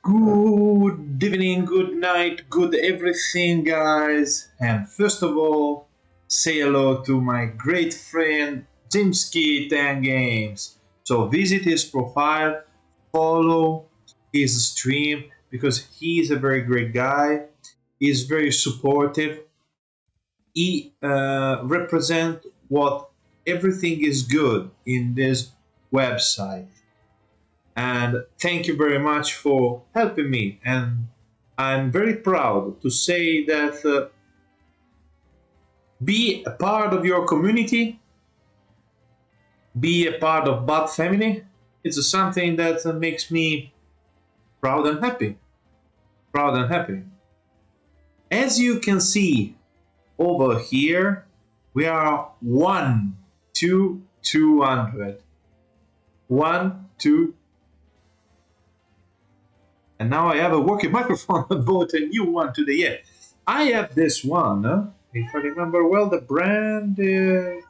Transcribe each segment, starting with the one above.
Good evening, good night, good everything, guys. And first of all, say hello to my great friend Jimski 10 Games. So visit his profile, follow his stream because he's a very great guy. He's very supportive. He represent what everything is good in this website, and thank you very much for helping me. And I'm very proud to say that be a part of your community, be a part of Bot family. It's something that makes me proud and happy. Proud and happy. As you can see over here, we are 1 to 200. 1 2. And now I have a working microphone. I bought a new one today. Yeah, I have this one. If I remember well, the brand is...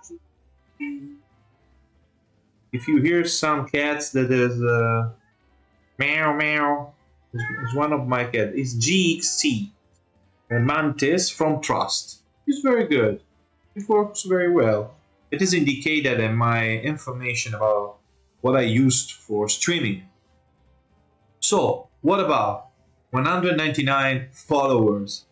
If you hear some cats, that is meow meow. It's one of my cats. It's GXC. A Mantis from Trust. It's very good. It works very well. It is indicated in my information about what I used for streaming. So, what about 199 followers?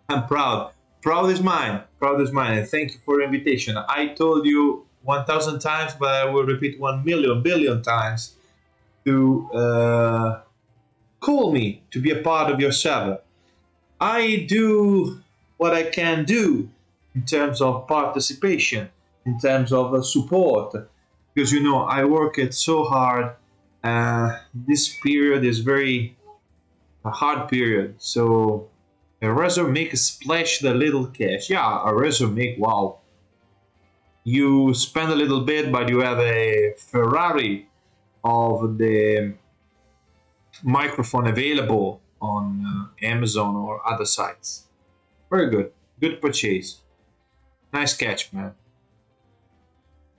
I'm proud. Proud is mine. Proud is mine. And thank you for the invitation. I told you 1,000 times, but I will repeat 1 million, billion times to call me to be a part of your server. I do what I can do in terms of participation, in terms of support, because you know I work it so hard. This period is a hard period, so I rather make a splash the little cash. Yeah, I rather make wow. You spend a little bit, but you have a Ferrari of the microphone available on Amazon or other sites. Very good. Good purchase. Nice catch, man.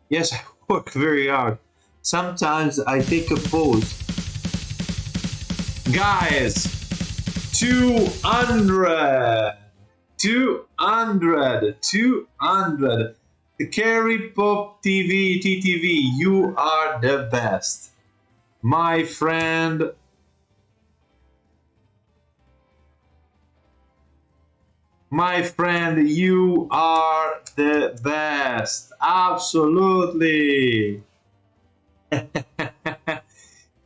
Yes, I work very hard. Sometimes I take a pause. Guys, 200! 200! The Carry Pop TV, TTV, you are the best. My friend, you are the best. Absolutely.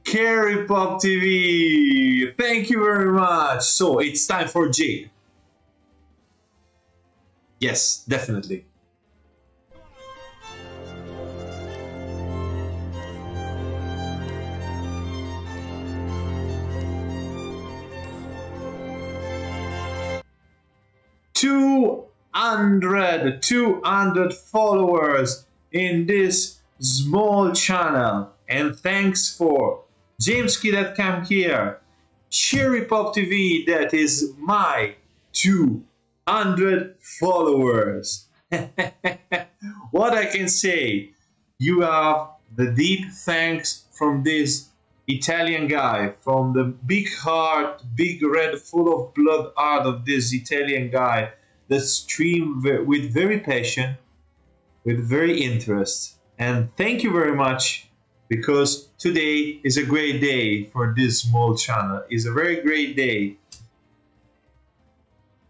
Carry Pop TV, thank you very much. So it's time for Jade. Yes, definitely. Two hundred followers in this small channel, and thanks for Jamesky that come here, Cherry Pop TV that is my 200 followers. What I can say, you have the deep thanks from this Italian guy, from the big heart, big red, full of blood heart of this Italian guy that stream with very passion, with very interest. And thank you very much, because today is a great day for this small channel. It's a very great day.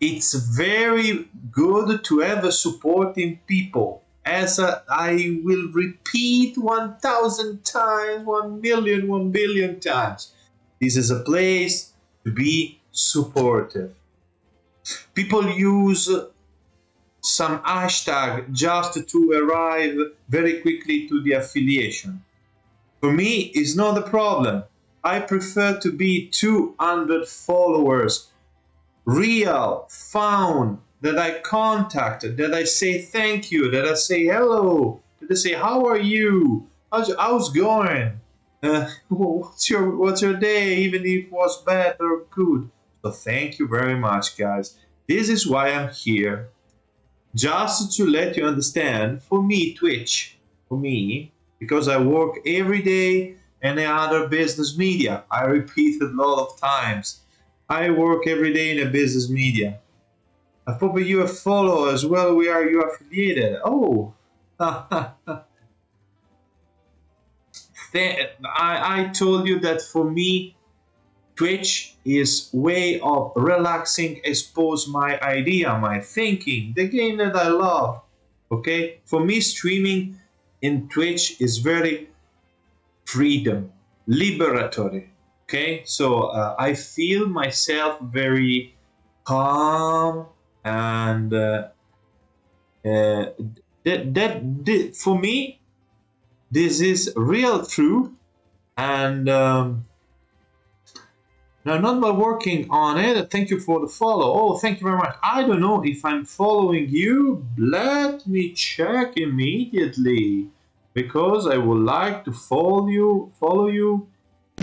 It's very good to have a supporting people. As I will repeat 1,000 times, 1 million, 1 billion times. This is a place to be supportive. People use some hashtag just to arrive very quickly to the affiliation. For me, it's not a problem. I prefer to be 200 followers, real, found, that I contact, that I say thank you, that I say hello, that I say how are you, how's going, what's your day, even if it was bad or good. So thank you very much, guys. This is why I'm here. Just to let you understand, for me, Twitch, because I work every day any other business media. I repeat it a lot of times. I work every day in a business media. I probably you a follow as well. We are you affiliated. Oh, I told you that for me, Twitch is way of relaxing, expose my idea, my thinking, the game that I love. Okay, for me, streaming in Twitch is very freedom, liberatory. Okay, so I feel myself very calm and for me this is real truth and now not by working on it. Thank you for the follow. Oh, thank you very much. I don't know if I'm following you. Let me check immediately because I would like to follow you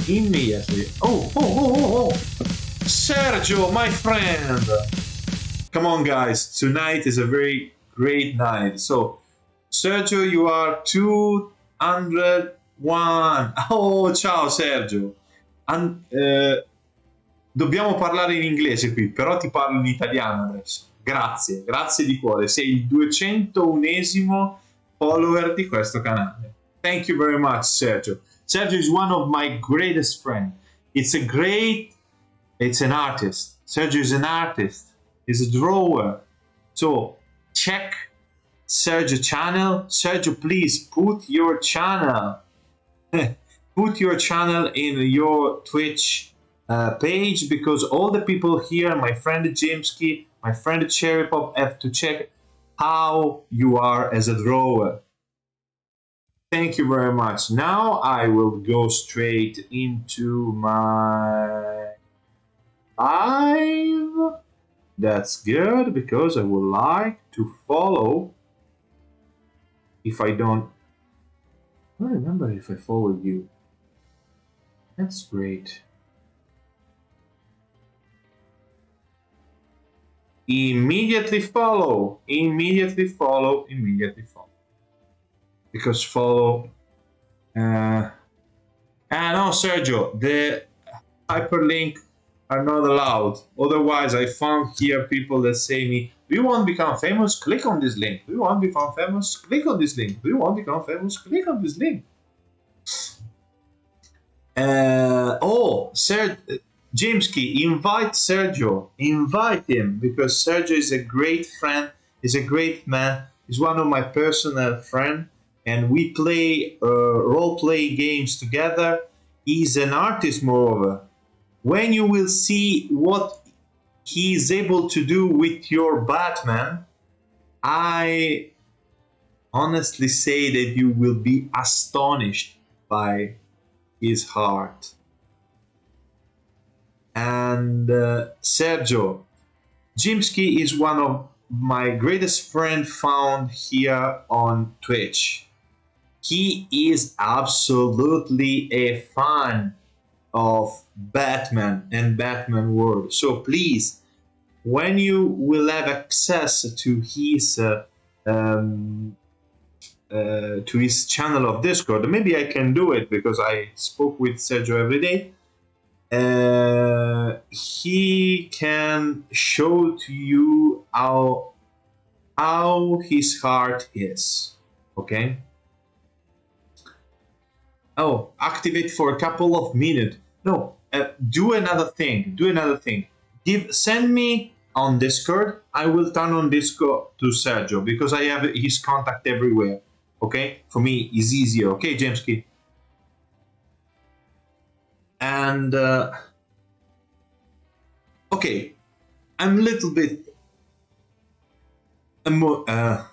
immediately. Oh, Sergio, my friend. Come on, guys. Tonight is a very great night. So, Sergio, you are 201. Oh, ciao, Sergio. Dobbiamo parlare in inglese qui, però ti parlo in italiano adesso. Grazie, grazie di cuore. Sei il 201esimo follower di questo canale. Thank you very much, Sergio. Sergio is one of my greatest friends. It's an artist. Sergio is an artist. He's a drawer. So check Sergio channel. Sergio, please put your channel. Put your channel in your Twitch page because all the people here, my friend Jamesky, my friend Cherry Pop, have to check how you are as a drawer. Thank you very much. Now I will go straight into my live. That's good because I would like to follow. If I don't remember if I followed you. That's great. Immediately follow. Because follow. No, Sergio, the hyperlink are not allowed. Otherwise, I found here people that say me, "Do you want to become famous? Click on this link. Do you want to become famous? Click on this link. Do you want to become famous? Click on this link." Jamesky, invite Sergio. Invite him because Sergio is a great friend. He's a great man. He's one of my personal friends, and we play role-play games together. He's an artist, moreover. When you will see what he is able to do with your Batman, I honestly say that you will be astonished by his heart. And Sergio, Jimsky is one of my greatest friends found here on Twitch. He is absolutely a fan of Batman and Batman world. So please, when you will have access to his channel of Discord, maybe I can do it because I spoke with Sergio every day. He can show to you how his heart is. Okay. Oh, activate for a couple of minutes. No, do another thing. Send me on Discord. I will turn on Discord to Sergio because I have his contact everywhere. Okay, for me it's easier. Okay, Jamesky. And okay, I'm a little bit felt a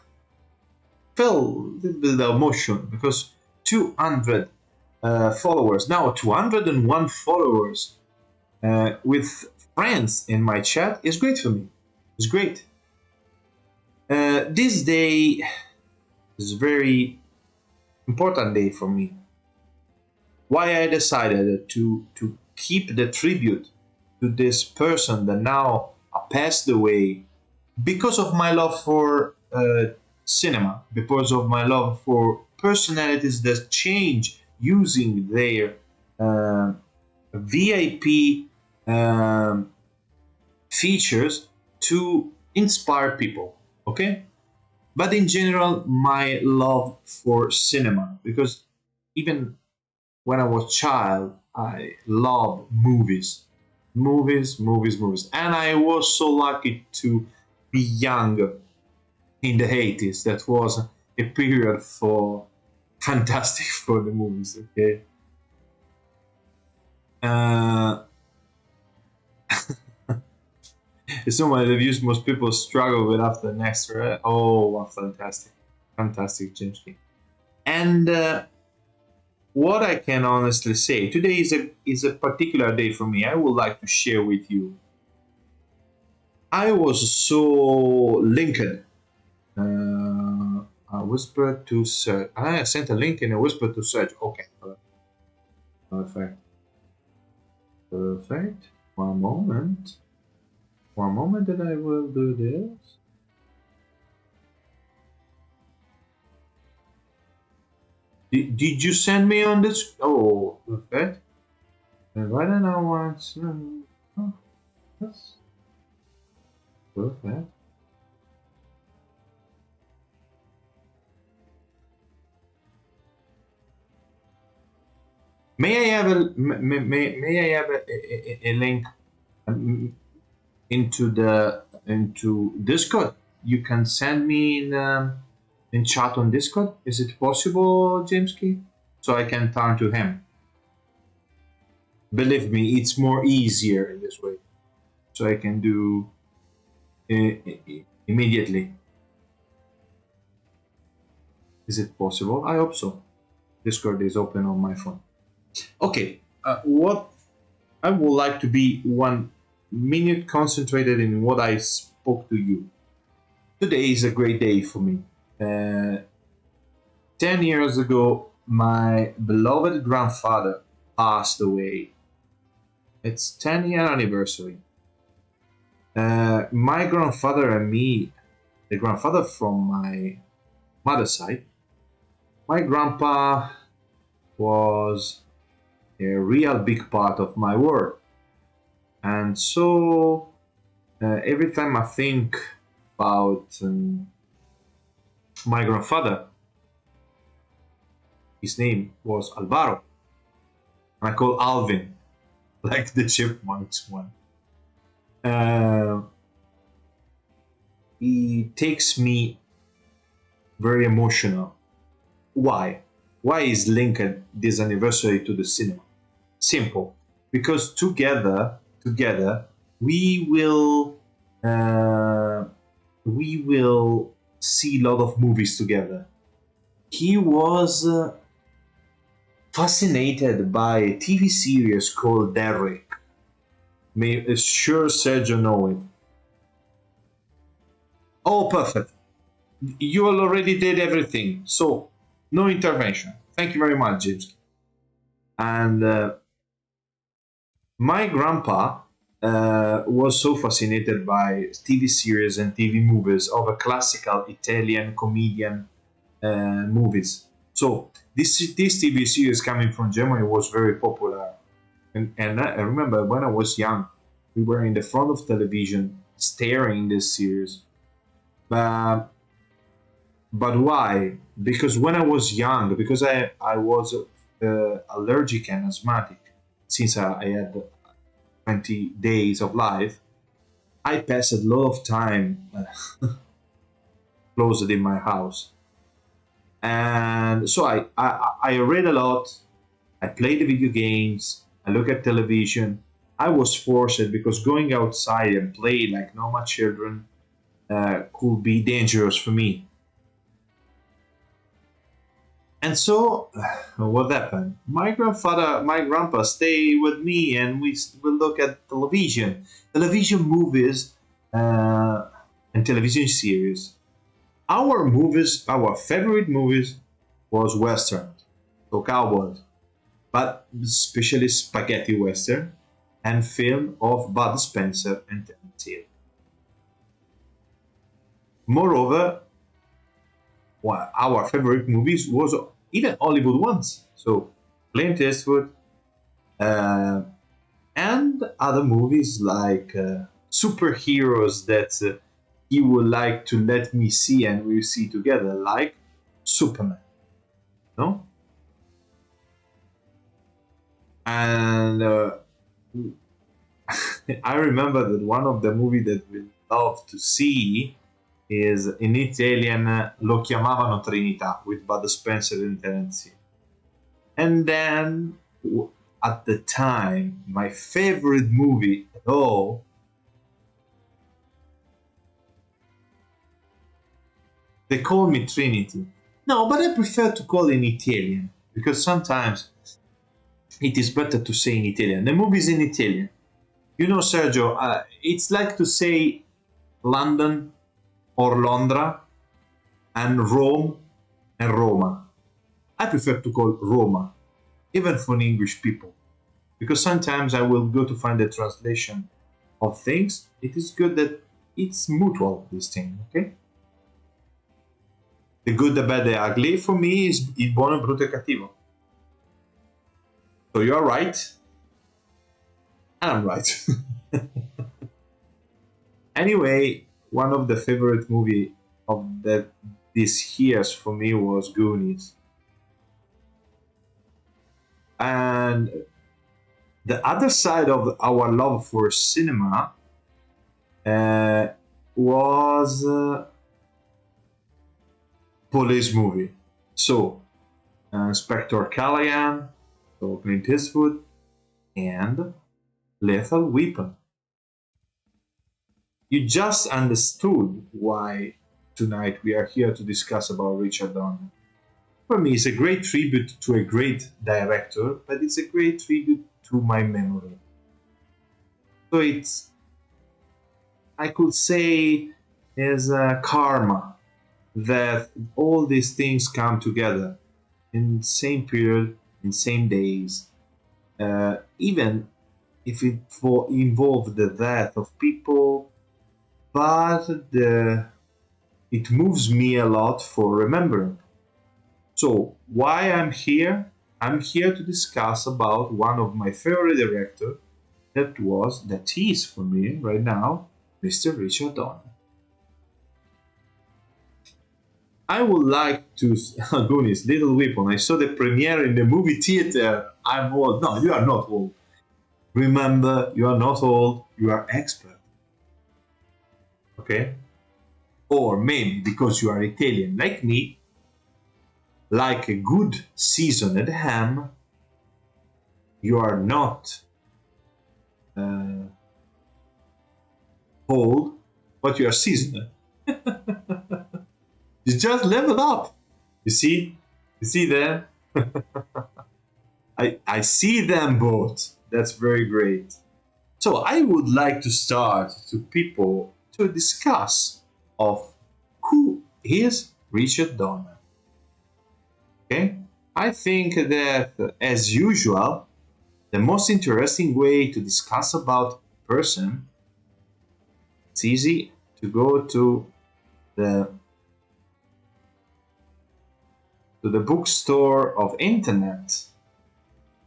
little bit of emotion because 200 followers now, 201 followers with friends in my chat is great for me. It's great. This day is a very important day for me. Why I decided to keep the tribute to this person that now passed away because of my love for cinema, because of my love for personalities that change using their VIP features to inspire people. Okay, but in general, my love for cinema, because even when I was child, I love movies, movies, and I was so lucky to be young in the 80s. That was a period for fantastic for the movies. Okay, uh, it's not one of the views most people struggle with after next. Right? Oh, fantastic, fantastic, James King. And what I can honestly say, today is a particular day for me. I would like to share with you. I was so linked. A whisper to search. I sent a link in a whisper to search. Okay, perfect, perfect. One moment. One moment, that I will do this. Did you send me on this? Oh, perfect. And why don't I want? Oh, yes. Perfect. May I have may I have a link um, into Discord? You can send me in chat on Discord. Is it possible, James Key? So I can turn to him. Believe me, it's more easier in this way. So I can do immediately. Is it possible? I hope so. Discord is open on my phone. Okay, what I would like to be 1 minute concentrated in what I spoke to you. Today is a great day for me. 10 years ago, my beloved grandfather passed away. It's 10-year anniversary. My grandfather and me, the grandfather from my mother's side, my grandpa was a real big part of my world. And so every time I think about my grandfather, his name was Alvaro, and I call Alvin, like the chipmunks one. Uh, he takes me very emotional. Why? Why is linked this anniversary to the cinema? Simple, because together, we will uh, we will see a lot of movies together. He was fascinated by a TV series called Derrick. Sure, Sergio know it. Oh, perfect. You already did everything, so no intervention. Thank you very much, James. And my grandpa was so fascinated by TV series and TV movies of a classical Italian comedian movies. So this TV series coming from Germany was very popular, and I remember when I was young, we were in the front of television staring this series. But why? Because when I was young, because I was allergic and asthmatic since I had 20 days of life, I passed a lot of time closed in my house. And so I read a lot, I played video games, I look at television. I was forced because going outside and play like normal children could be dangerous for me. And so, what happened? My grandpa stay with me, and we will look at television movies, uh, and television series. Our favorite movies was Western, so cowboys, but especially spaghetti Western, and film of Bud Spencer and Terence Hill. Moreover, our favorite movies was even Hollywood ones. So Clint Eastwood, uh, and other movies like superheroes that he would like to let me see and we see together, like Superman. No? And I remember that one of the movies that we love to see is in Italian Lo chiamavano Trinità with Bud Spencer and Terence Hill. And then at the time, my favorite movie at all, they call me Trinity. No, but I prefer to call in Italian because sometimes it is better to say in Italian. The movie is in Italian. You know, Sergio, it's like to say London or Londra and Rome and Roma. I prefer to call Roma, even for English people, because sometimes I will go to find the translation of things. It is good that it's mutual, this thing, okay? The good, the bad, the ugly, for me, is il buono, brutto e cattivo. So you're right, and I'm right. Anyway, one of the favorite movie of these years for me was Goonies. And the other side of our love for cinema was police movie. So, Inspector Callahan, so Clint Eastwood, and Lethal Weapon. You just understood why tonight we are here to discuss about Richard Donner. For me, it's a great tribute to a great director, but it's a great tribute to my memory. So it's, I could say, is a karma that all these things come together in the same period, in same days, even if it involved the death of people, but it moves me a lot for remembering. So why I'm here? I'm here to discuss about one of my favorite director that is for me right now, Mr. Richard Donner. I would like to Goonies, Little Weapon. I saw the premiere in the movie theater. I'm old. No, you are not old. Remember, you are not old. You are expert. Okay? Or maybe because you are Italian like me, like a good seasoned ham, you are not old, but you are seasoned. You just level up. You see? You see them? I see them both. That's very great. So I would like to start to people to discuss of who is Richard Donner. Okay? I think that as usual, the most interesting way to discuss about a person, it's easy to go to the bookstore of internet.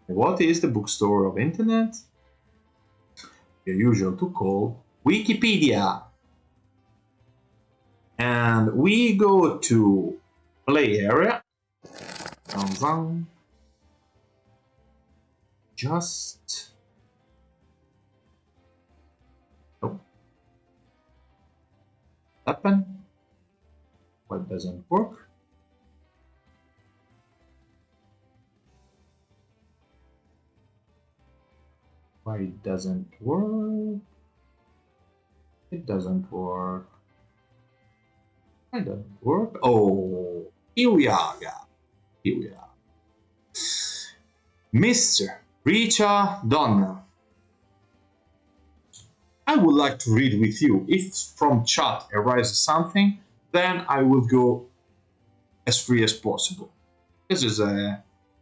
What is the bookstore of internet? The usual to call Wikipedia. And we go to play area. Just happen. What doesn't work? Why it doesn't work? It doesn't work. It doesn't work. Oh, here we are. Here we are. Mr. Richard Donner. I would like to read with you. If from chat arises something, then I will go as free as possible. This is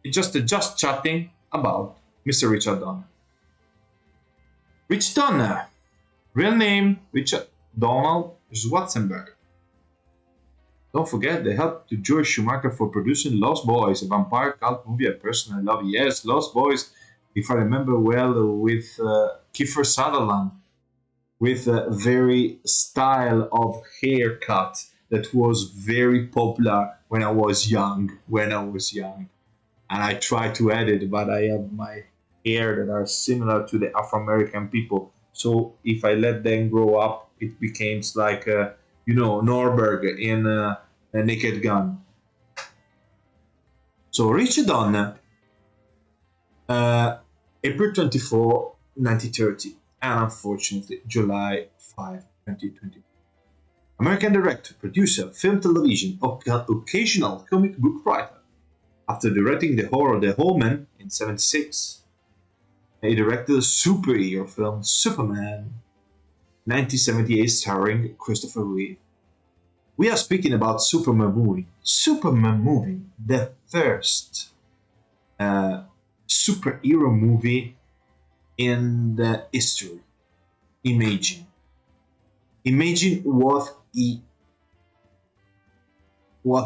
just chatting about Mr. Richard Donner. Rich Donner, real name Richard Donald Schwarzenberg. Don't forget, they helped to George Schumacher for producing Lost Boys, a vampire cult movie I personally love. Yes, Lost Boys, if I remember well, with Kiefer Sutherland, with a very style of haircut that was very popular when I was young. And I try to edit, but I have my hair that are similar to the Afro American people. So if I let them grow up, it becomes like Norberg in a Naked Gun. So Richard Donner, uh, April 24, 1930, and unfortunately July 5, 2020. American director, producer, film, television, occasional comic book writer. After directing the horror The Omen in '76, he directed a superhero film Superman 1978 starring Christopher Reeve. We are speaking about Superman movie. Superman movie, the first uh, superhero movie in the history. Imagine. Imagine what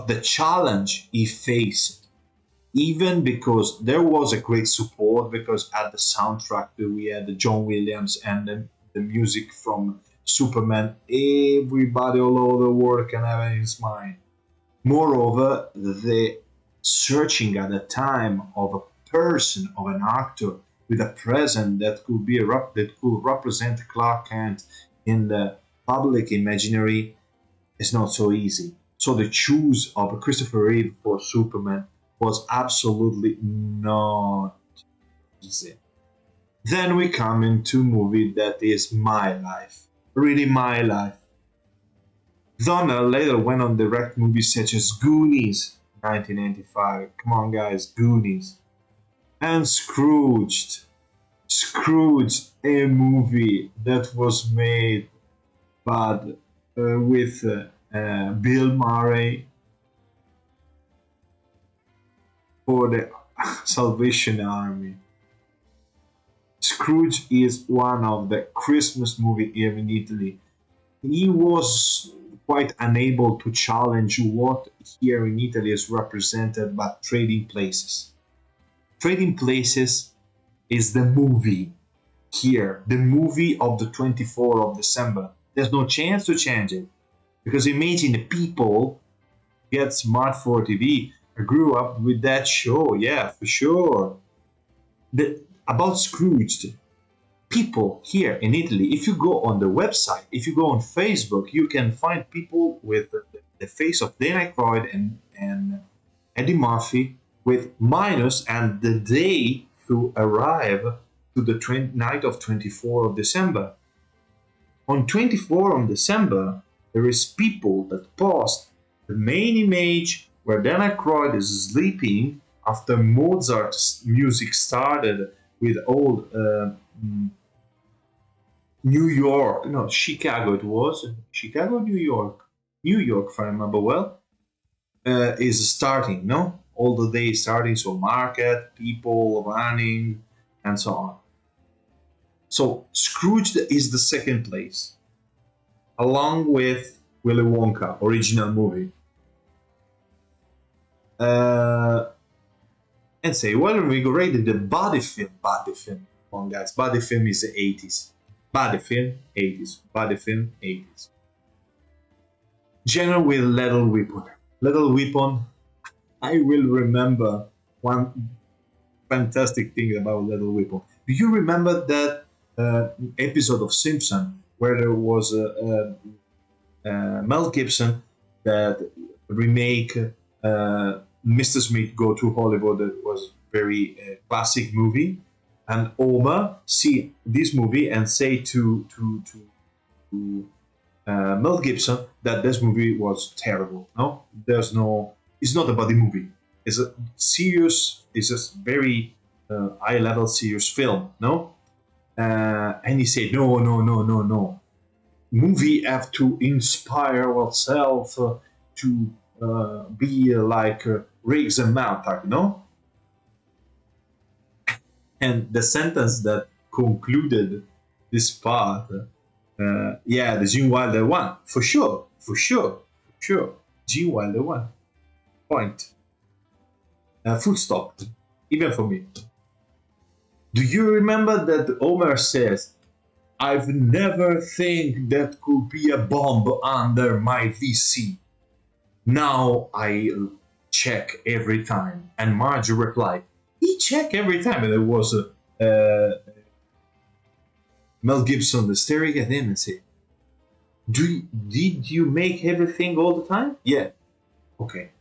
the challenge he faced, even because there was a great support, because at the soundtrack we had John Williams and the music from Superman, everybody all over the world can have in his mind. Moreover, the searching at the time of a person, of an actor with a presence that could represent Clark Kent in the public imaginary is not so easy. So the choice of Christopher Reeve for Superman was absolutely not easy. Then we come into a movie that is my life, really my life. Donner later went on to direct movies such as Goonies, 1995. Come on, guys, Goonies. And Scrooged. Scrooge, a movie that was made but with Bill Murray for the Salvation Army. Scrooge is one of the Christmas movie here in Italy. He was quite unable to challenge what here in Italy is represented by Trading Places. Trading Places is the movie here, the movie of the 24th of December. There's no chance to change it. Because imagine the people get smart for TV. I grew up with that show, yeah, for sure. About Scrooge, people here in Italy, if you go on the website, if you go on Facebook, you can find people with the face of Dan Aykroyd and Eddie Murphy with minus and the day to arrive to the night of 24th of December. On 24th of December, there is people that post the main image where Dan Aykroyd is sleeping after Mozart's music started with old New York, no, Chicago it was, Chicago, New York, if I remember well, is starting, no? All the day starting, so market, people running, and so on. So Scrooge is the second place, along with Willy Wonka, original movie. And say, well, we rated the body film. Come on, guys, body film is the 80s. Body film, 80s. Body film, 80s. General with Lethal Weapon. Lethal Weapon, I will remember one fantastic thing about Lethal Weapon. Do you remember that episode of Simpson where there was Mel Gibson that remake Mr. Smith Go to Hollywood? That was very classic movie, and Homer see this movie and say to Mel Gibson that this movie was terrible. No, there's no. It's not about the movie. It's a serious. It's a very high level serious film. No, and he said no, no, no, no, no. Movie have to inspire ourselves to be like Riggs and Mountack, no? And the sentence that concluded this part, yeah, the Gene Wilder one, for sure, for sure, for sure. Gene Wilder won. Point. Full stop. Even for me. Do you remember that Homer says, I've never think that could be a bomb under my VC. Now I check every time. And Marge replied, he check every time. And there was Mel Gibson staring at him and said, did you make everything all the time? Yeah. Okay.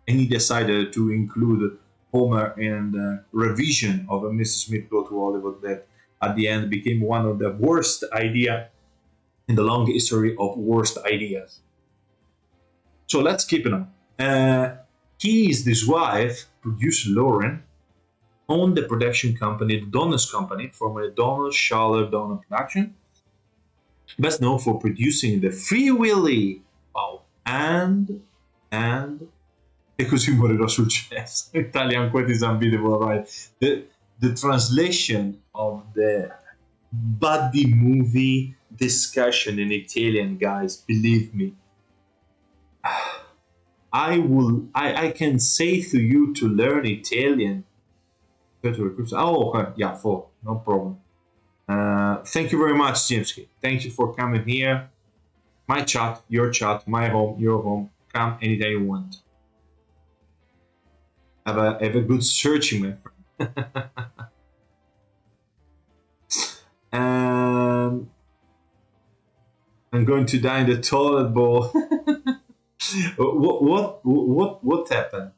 And he decided to include Homer in the revision of a Mr. Smith Go to Hollywood that at the end became one of the worst idea in the long history of worst ideas. So let's keep it on. His wife, producer Lauren, owned the production company, the Donner's Company, formerly Donner Schaller Donner Production, best known for producing the Free Willy and E così morirò sul cesso. Italian quote is unbeatable, right? The translation of the buddy movie discussion in Italian, guys, believe me. I can say to you to learn Italian. Oh, okay. Yeah, no problem. Thank you very much, Jimsky. Thank you for coming here. My chat, my home, your home. Come anytime you want. Have a good searching, my friend. I'm going to die in the toilet bowl. What happened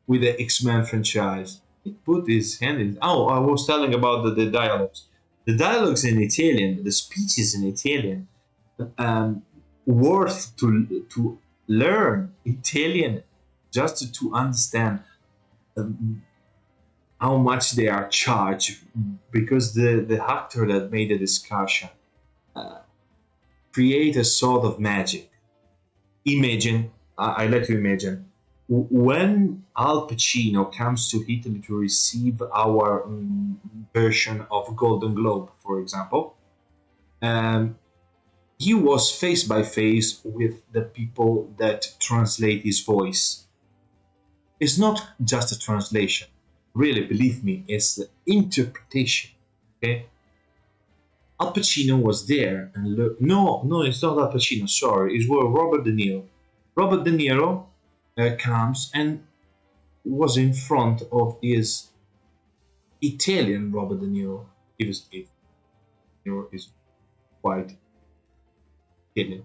with the X-Men franchise? He put his hand in. Oh, I was telling about the dialogues. The dialogues in Italian, the speeches in Italian, worth to learn Italian just to understand how much they are charged, because the actor that made the discussion create a sort of magic. Imagine, I let you imagine, when Al Pacino comes to Italy to receive our version of Golden Globe, for example, he was face by face with the people that translate his voice. It's not just a translation. Really, believe me, it's the interpretation. Okay? Al Pacino was there, and no, it's not Al Pacino. Sorry, it was Robert De Niro. Robert De Niro comes and was in front of his Italian Robert De Niro. He was De Niro is quite Italian.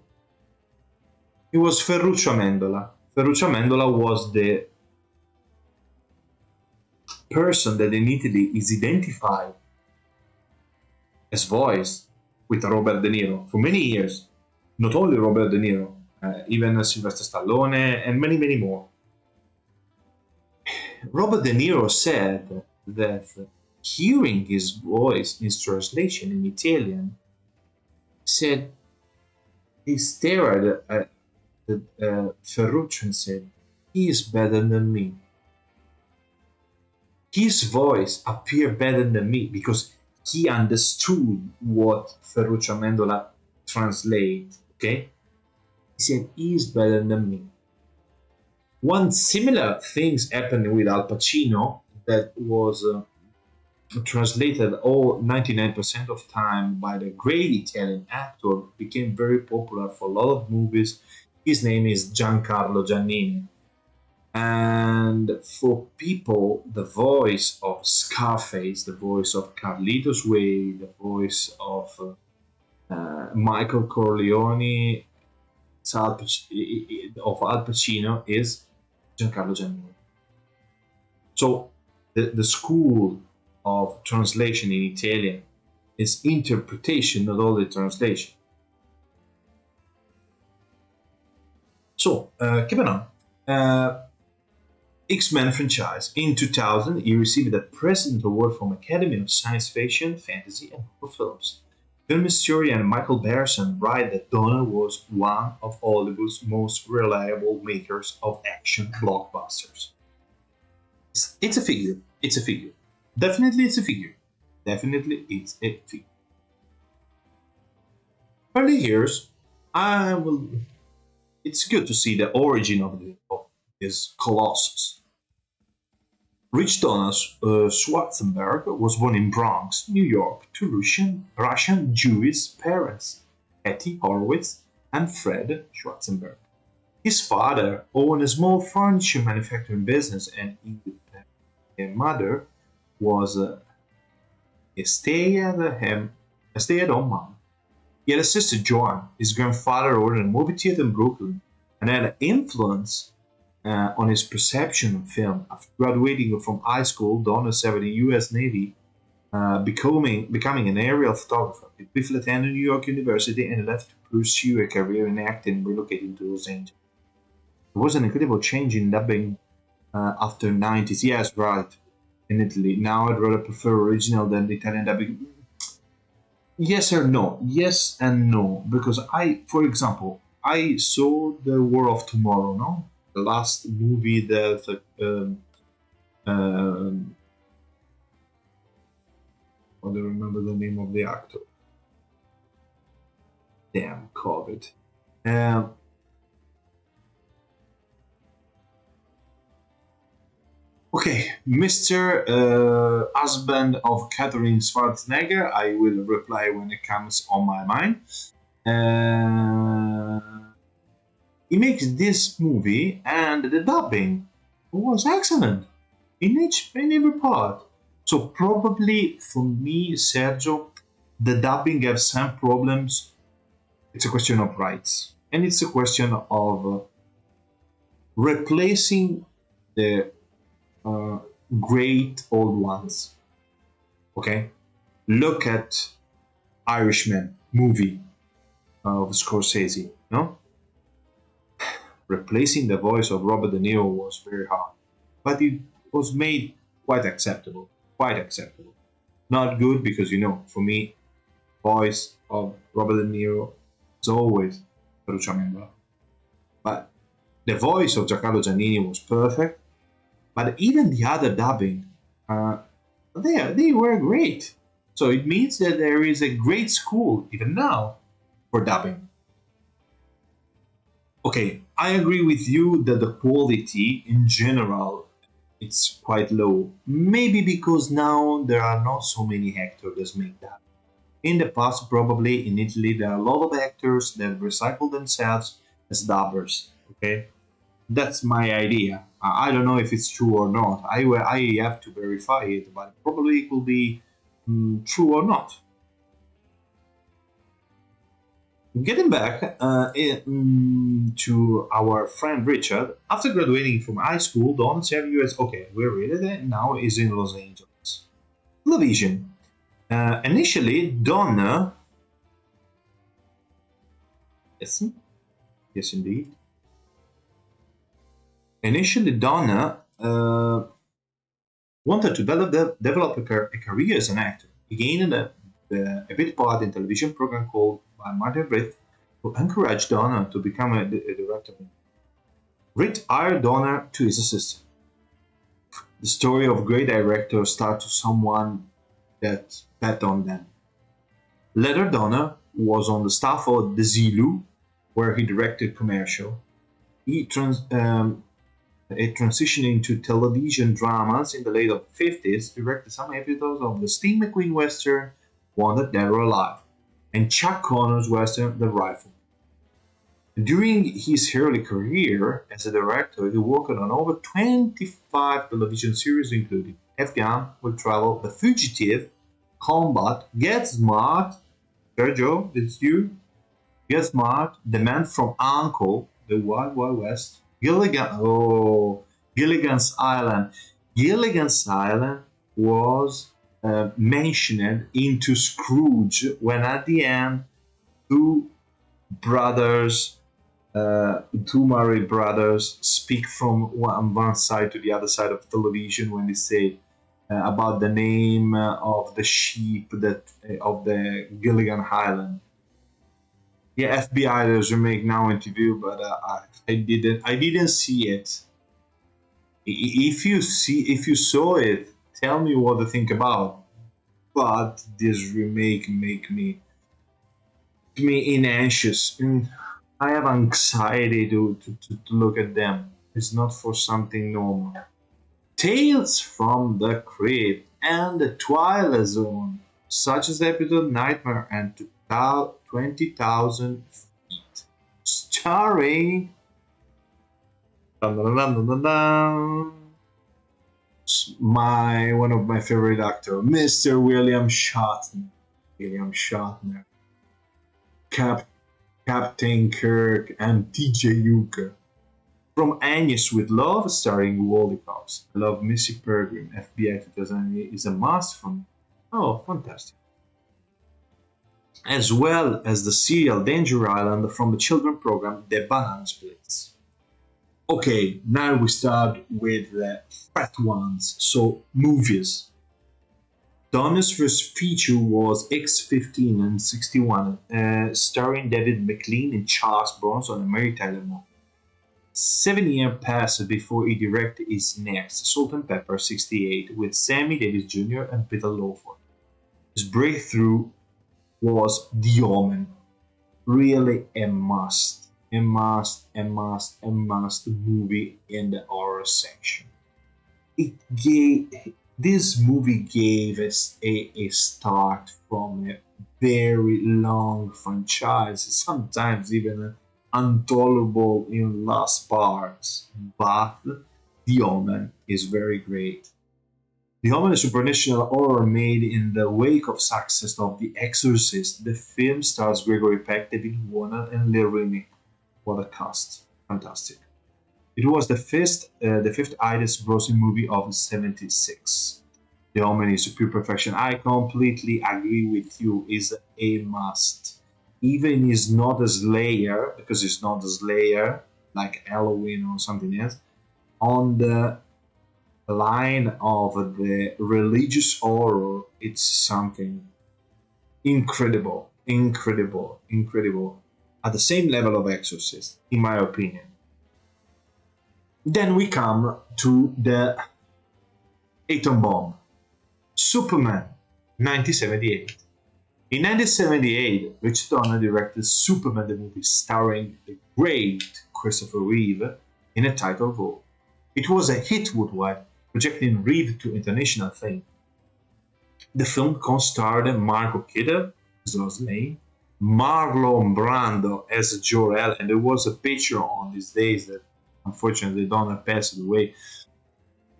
It was Ferruccio Amendola. Ferruccio Amendola was the person that in Italy is identified as voice with Robert De Niro for many years. Not only Robert De Niro, even Sylvester Stallone and many, many more. Robert De Niro said that hearing his voice, his translation in Italian, said he stared at Ferruccio and said, he is better than me. His voice appeared better than me because he understood what Ferruccio Amendola translate. Okay, he said he is better than me. One similar things happened with Al Pacino that was translated all 99% of time by the great Italian actor, became very popular for a lot of movies. His name is Giancarlo Giannini. And for people, the voice of Scarface, the voice of Carlitos Way, the voice of Michael Corleone, of Al Pacino is Giancarlo Giannini. So the school of translation in Italian is interpretation, not only translation. So, keeping on. X-Men franchise. In 2000, he received the President Award from Academy of Science Fiction, Fantasy, and Horror Films. Film historian Michael Berson writes that Donner was one of Hollywood's most reliable makers of action blockbusters. It's a figure. It's a figure. Definitely it's a figure. Definitely it's a figure. Early years, I will. It's good to see the origin of this colossus. Rich Donald Schwarzenberg was born in Bronx, New York, to Russian Jewish parents, Hetty Horowitz and Fred Schwarzenberg. His father owned a small furniture manufacturing business, and his mother was a stay-at-home mom. He had a sister, Joan. His grandfather owned a movie theater in Brooklyn and had an influence on his perception of film. After graduating from high school, Donner served in the U.S. Navy, becoming an aerial photographer. He briefly attended New York University and left to pursue a career in acting, relocating to Los Angeles. There was an incredible change in dubbing after 90s. Yes, right. In Italy. Now I'd rather prefer original than the Italian dubbing. Yes or no? Yes and no. Because for example, I saw The War of Tomorrow, no? The last movie that um, I don't remember the name of the actor. Damn COVID. Um, okay, Mr. Husband of Catherine Schwarzenegger. I will reply when it comes on my mind. He makes this movie, and the dubbing was excellent in every part. So probably for me, Sergio, the dubbing has some problems. It's a question of rights, and it's a question of replacing the uh, great old ones. Okay, look at Irishman movie of Scorsese. No, replacing the voice of Robert De Niro was very hard, but it was made quite acceptable. Quite acceptable. Not good because for me, voice of Robert De Niro is always Ferruccio Amendola. But the voice of Giancarlo Giannini was perfect. But even the other dubbing, they were great. So it means that there is a great school even now for dubbing. Okay, I agree with you that the quality in general it's quite low. Maybe because now there are not so many actors that make that. In the past, probably in Italy, there are a lot of actors that recycle themselves as dubbers. Okay, that's my idea. I don't know if it's true or not. I have to verify it, but probably it will be true or not. Getting back to our friend Richard, after graduating from high school, Don served US. Okay, we read it, and now is in Los Angeles. Television. Initially, Donna. Yes, yes, indeed. Initially, Donna wanted to develop a career as an actor. He gained a bit part in a television program called by Martin Ritt, who encouraged Donna to become a director. Ritt hired Donna to his assistant. The story of great directors starts to someone that bet on them. Later, Donna was on the staff of The Zulu, where he directed commercial. He transitioned into television dramas in the late 50s, directed some episodes of the Steve McQueen Western Wanted Dead or Alive, and Chuck Connor's Western The Rifle. During his early career as a director, he worked on over 25 television series, including FBI Will Travel, The Fugitive, Combat, Get Smart, Sergio, it's you, Get Smart, The Man from Uncle, The Wild Wild West, Gilligan's Island. Gilligan's Island was mentioned into Scrooge when at the end two brothers, two married brothers, speak from one side to the other side of television when they say about the name of the sheep that of the Gilligan Island. Yeah, FBI there's a remake now in TV, but I didn't see it. If you saw it, tell me what to think about. But this remake make me in anxious. I have anxiety to look at them. It's not for something normal. Tales from the Crypt and the Twilight Zone, such as the episode Nightmare and 20,000 Feet, starring dun, dun, dun, dun, dun, dun, my one of my favorite actors, Mr. William Shatner. William Shatner, Cap, Captain Kirk, and TJ Hooker. From Agnes with Love, starring Wally Cox. I love Missy Peregrine, FBI 2008 is a must for me. Oh, fantastic. As well as the serial Danger Island from the children program The Banana Splits. Okay, now we start with the fat ones, so movies. Donna's first feature was X-15 and 61, starring David McLean and Charles Bronson and Mary Tyler Moore. 7 years passed before he directed his next, Salt and Pepper 68, with Sammy Davis Jr. and Peter Lawford. His breakthrough was The Omen. Really a must movie in the horror section. This movie gave us a start from a very long franchise, sometimes even intolerable in last parts, but The Omen is very great. The Omen is a supernatural horror made in the wake of success of The Exorcist. The film stars Gregory Peck, David Warner, and Lee Remick. What a cast! Fantastic. It was the fifth highest grossing movie of '76. The Omen is a pure perfection. I completely agree with you. Is a must. Even is not a Slayer because it's not a Slayer like Halloween or something else. On the line of the religious horror, it's something incredible. At the same level of Exorcist, in my opinion. Then we come to the atom bomb, Superman, 1978. In 1978, Rich Donner directed Superman the movie starring the great Christopher Reeve in a title role. It was a hit worldwide, projecting Reeve to international fame. The film co-starred Marco Kidder as Lois Lane, Marlon Brando as Jor-El, and there was a picture on these days that unfortunately Donner passed away,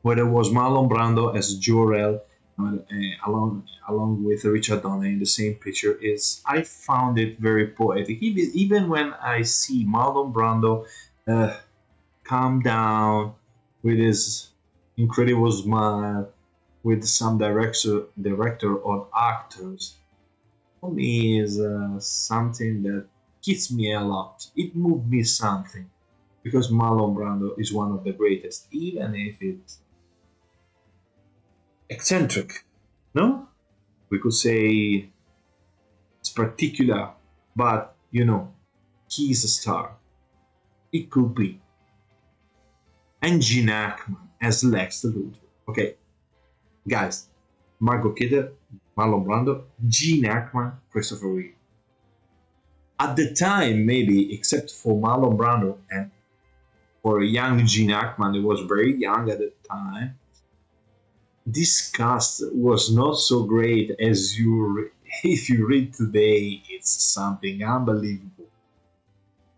where there was Marlon Brando as Jor-El along with Richard Donner in the same picture. I found it very poetic. Even when I see Marlon Brando calm down with his incredible smile, with some director or actors, for me is something that hits me a lot. It moved me something because Marlon Brando is one of the greatest, even if it's eccentric. No, we could say it's particular, but he's a star. It could be. And Gene Hackman as Lex Luthor. Okay, guys, Margot Kidder, Marlon Brando, Gene Hackman, Christopher Reeve. At the time, maybe, except for Marlon Brando and for a young Gene Hackman, he was very young at the time, this cast was not so great as if you read today. It's something unbelievable.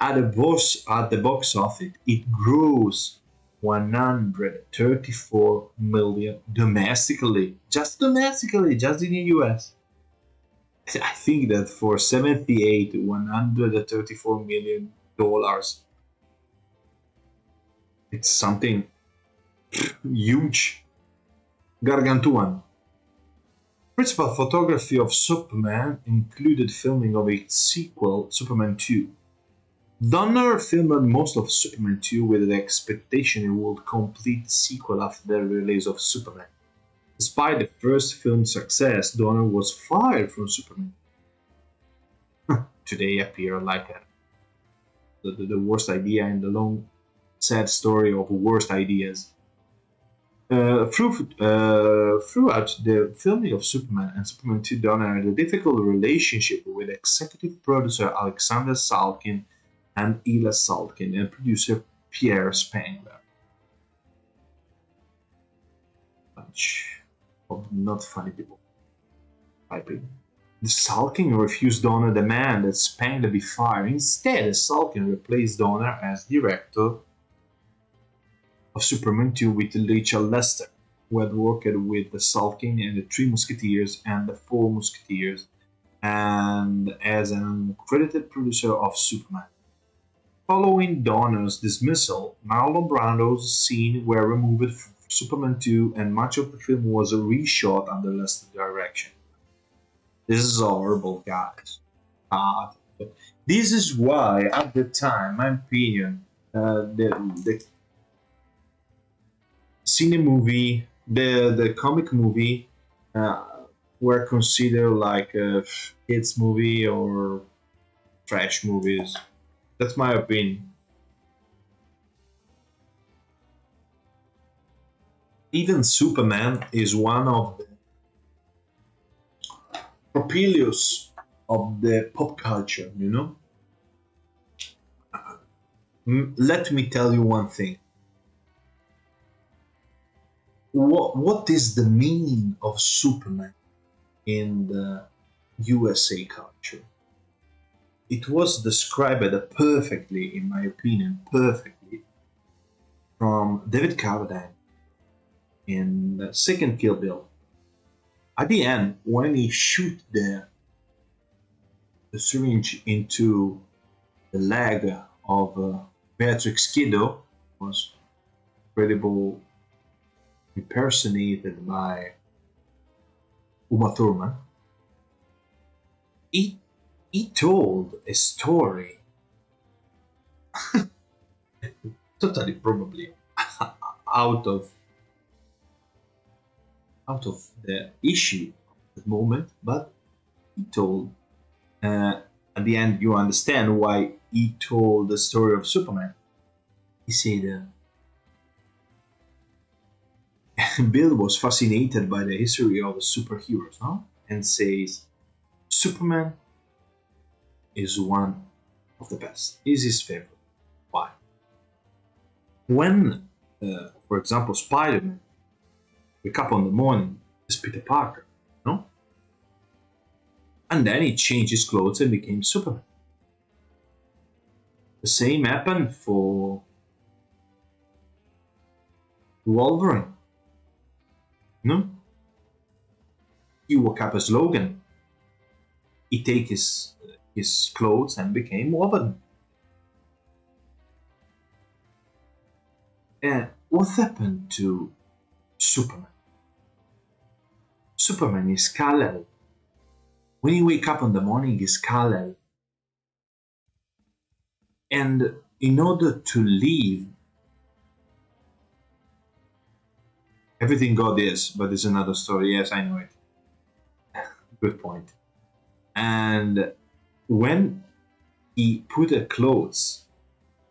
At the box office, it grows 134 million domestically, just in the US. I think that for 78, 134 million dollars, it's something huge. Gargantuan. Principal photography of Superman included filming of its sequel, Superman 2. Donner filmed most of Superman 2 with the expectation it would complete the sequel after the release of Superman. Despite the first film's success, Donner was fired from Superman. Today appear like the worst idea in the long, sad story of worst ideas. Throughout the filming of Superman and Superman 2, Donner had a difficult relationship with executive producer Alexander Salkin and Ila Salkin and producer Pierre Spengler. Bunch of not funny people typing. The Salkin refused Donner demand that Spengler be fired. Instead, Salkin replaced Donner as director of Superman 2 with Rachel Lester, who had worked with the Salkin and the Three Musketeers and the Four Musketeers, and as an uncredited producer of Superman. Following Donner's dismissal, Marlon Brando's scenes were removed from Superman 2 and much of the film was reshot under Lester's direction. This is horrible, guys. This is why, at the time, my opinion, the cine movie, the comic movie, were considered like a kids movie or trash movies. That's my opinion. Even Superman is one of the propilius of the pop culture, you know? Let me tell you one thing. What is the meaning of Superman in the USA culture? It was described perfectly, in my opinion, perfectly, from David Carradine in the second Kill Bill. At the end, when he shoot the syringe into the leg of Beatrix Kiddo, was incredible, impersonated by Uma Thurman. He told a story totally probably out of the issue at the moment, but he told at the end you understand why he told the story of Superman. He said Bill was fascinated by the history of superheroes, no? And says Superman is one of the best. Is his favorite. Why? When, for example, Spider-Man wake up on the morning as Peter Parker, no? And then he changed his clothes and became Superman. The same happened for Wolverine. No? He woke up as Logan. He take his clothes and became Wolverine. And what happened to Superman? Superman is Kal-El. When he wake up in the morning, he's Kal-El. And in order to leave, everything God is, but it's another story. Yes, I know it. Good point. And when he put the clothes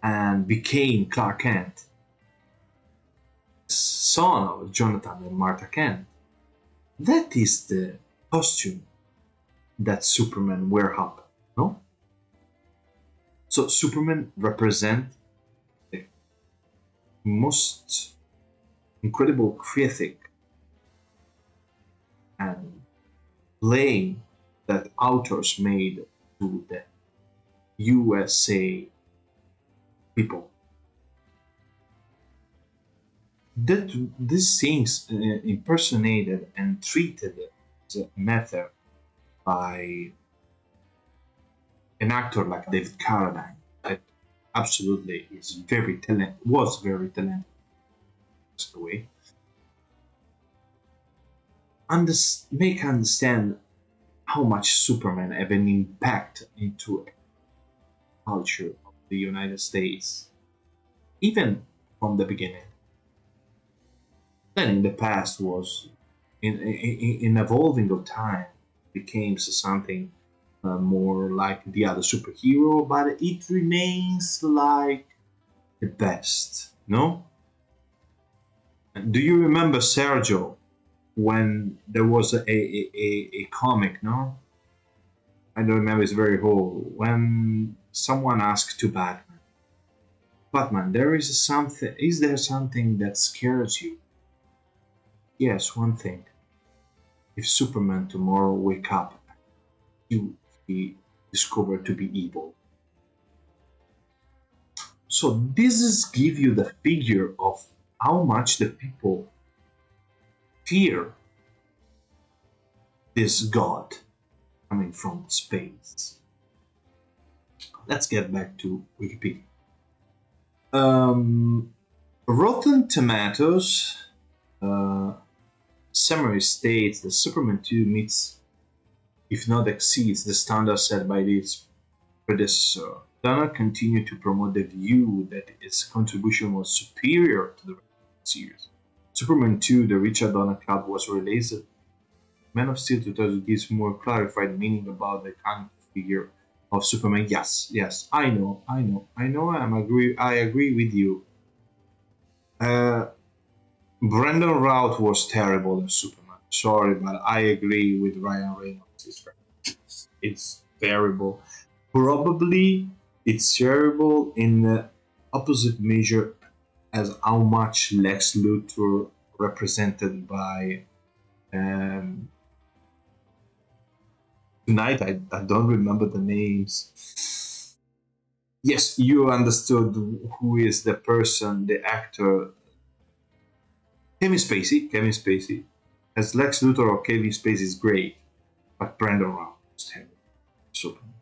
and became Clark Kent, son of Jonathan and Martha Kent, that is the costume that Superman wear up, no? So Superman represents the most incredible critic and blame that authors made to the USA people. That these things impersonated and treated as a method by an actor like David Carradine, that absolutely is very talented, was very talented, the way. Make understand how much Superman have an impact into culture of the United States, even from the beginning. Then in the past was in evolving of time became something more like the other superhero, but it remains like the best. No? Do you remember Sergio when there was a comic? No, I don't remember. It's very old. When someone asked to Batman, Batman, is there something that scares you? Yes, one thing. If Superman tomorrow wake up, you be discovered to be evil. So this is give you the figure of how much the people fear this god coming from space. Let's get back to Wikipedia. Rotten Tomatoes summary states that Superman 2 meets, if not exceeds, the standard set by its predecessor. Donner continued to promote the view that its contribution was superior to the series. Superman 2, the Richard Donner Cut, was released. Man of Steel 2000 gives more clarified meaning about the kind figure of Superman. Yes, I know. I agree with you. Brandon Routh was terrible as Superman. Sorry, but I agree with Ryan Reynolds. It's terrible. Probably it's terrible in the opposite measure as how much Lex Luthor represented by tonight. I don't remember the names. Yes, you understood who is the person, the actor. Kevin Spacey as Lex Luthor or Kevin Spacey is great, but Brandon Routh was terrible. Superman.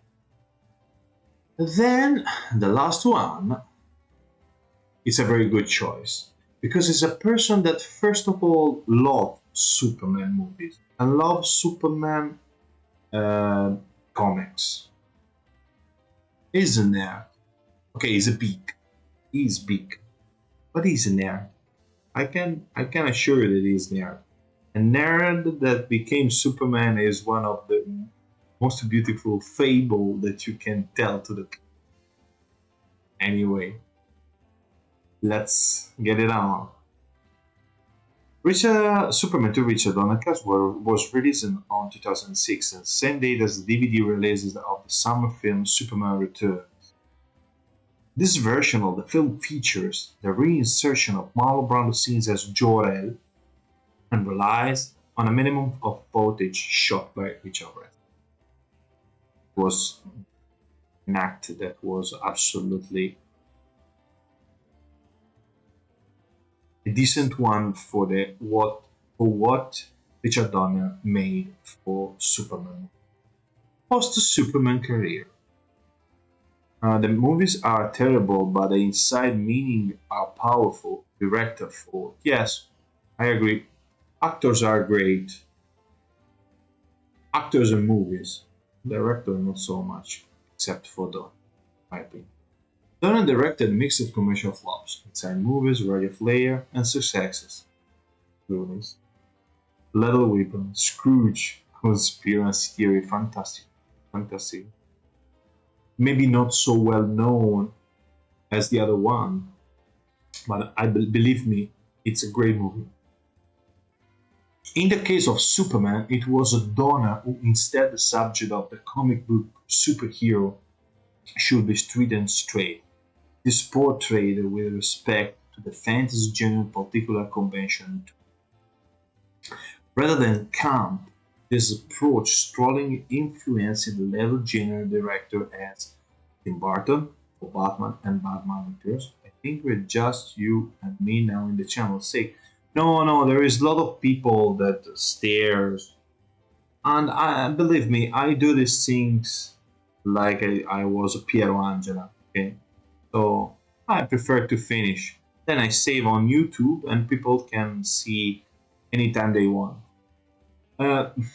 Then the last one is a very good choice because it's a person that first of all loves Superman movies and loves Superman comics. Isn't there? Okay, he's big, but he's a nerd. I can assure you that he's a nerd. A nerd that became Superman is one of the most beautiful fable that you can tell to the people. Anyway, let's get it on. Superman 2 Richard Donner was released on 2006 and same date as the DVD releases of the summer film Superman Returns. This version of the film features the reinsertion of Marlon Brando scenes as Jor-El and relies on a minimum of footage shot by Richard Donner. It was an act that was absolutely a decent one for what Richard Donner made for Superman. Post-Superman career. The movies are terrible, but the inside meaning are powerful. Director for yes, I agree. Actors are great. Actors in movies. Director not so much, except for Don, my opinion. Donner directed a mix of commercial flops, inside movies, Radio Flare, and successes. Movies. Little Weapon, Scrooge, Conspiracy Theory, fantastic. Maybe not so well known as the other one, but believe me, it's a great movie. In the case of Superman, it was Donner who, instead the subject of the comic book superhero, should be street and straight. This portrayed with respect to the fantasy genre particular convention. Rather than camp, this approach strongly influenced the level genre director as Tim Burton for Batman and Batman Returns. I think we're just you and me now in the channel. Say, no, there is a lot of people that stares, and believe me, I do these things like I was a Piero Angela. Okay, so I prefer to finish. Then I save on YouTube, and people can see anytime they want.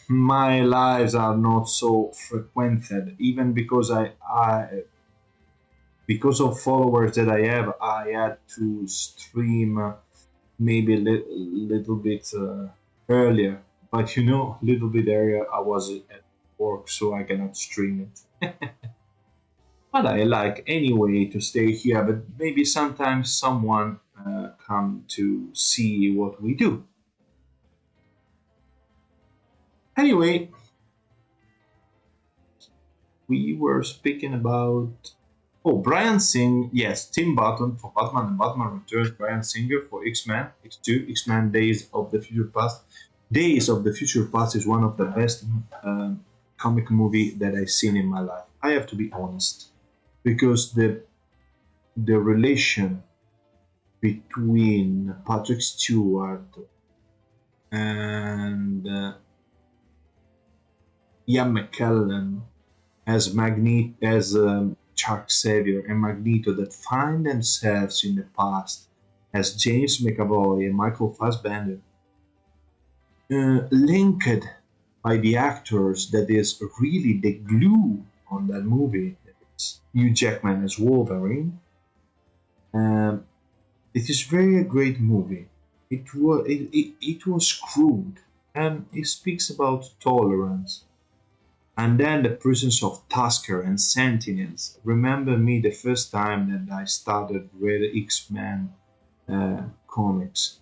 My lives are not so frequented, even because because of followers that I have, I had to stream maybe a little bit earlier. But a little bit earlier, I was at work, so I cannot stream it. But I like anyway to stay here. But maybe sometimes someone come to see what we do. Anyway, we were speaking about Oh, Brian Singer, yes, Tim Burton for Batman and Batman Returns, Brian Singer for X-Men, X2, X-Men Days of the Future Past. Days of the Future Past is one of the best comic movie that I've seen in my life. I have to be honest, because the relation between Patrick Stewart and Ian McKellen as Chuck Xavier and Magneto that find themselves in the past as James McAvoy and Michael Fassbender, linked by the actors that is really the glue on that movie. It's Hugh Jackman as Wolverine. Um, it is very a great movie. It was crude and it speaks about tolerance. And then the presence of Tusker and Sentinels. Remember me the first time that I started read X-Men comics.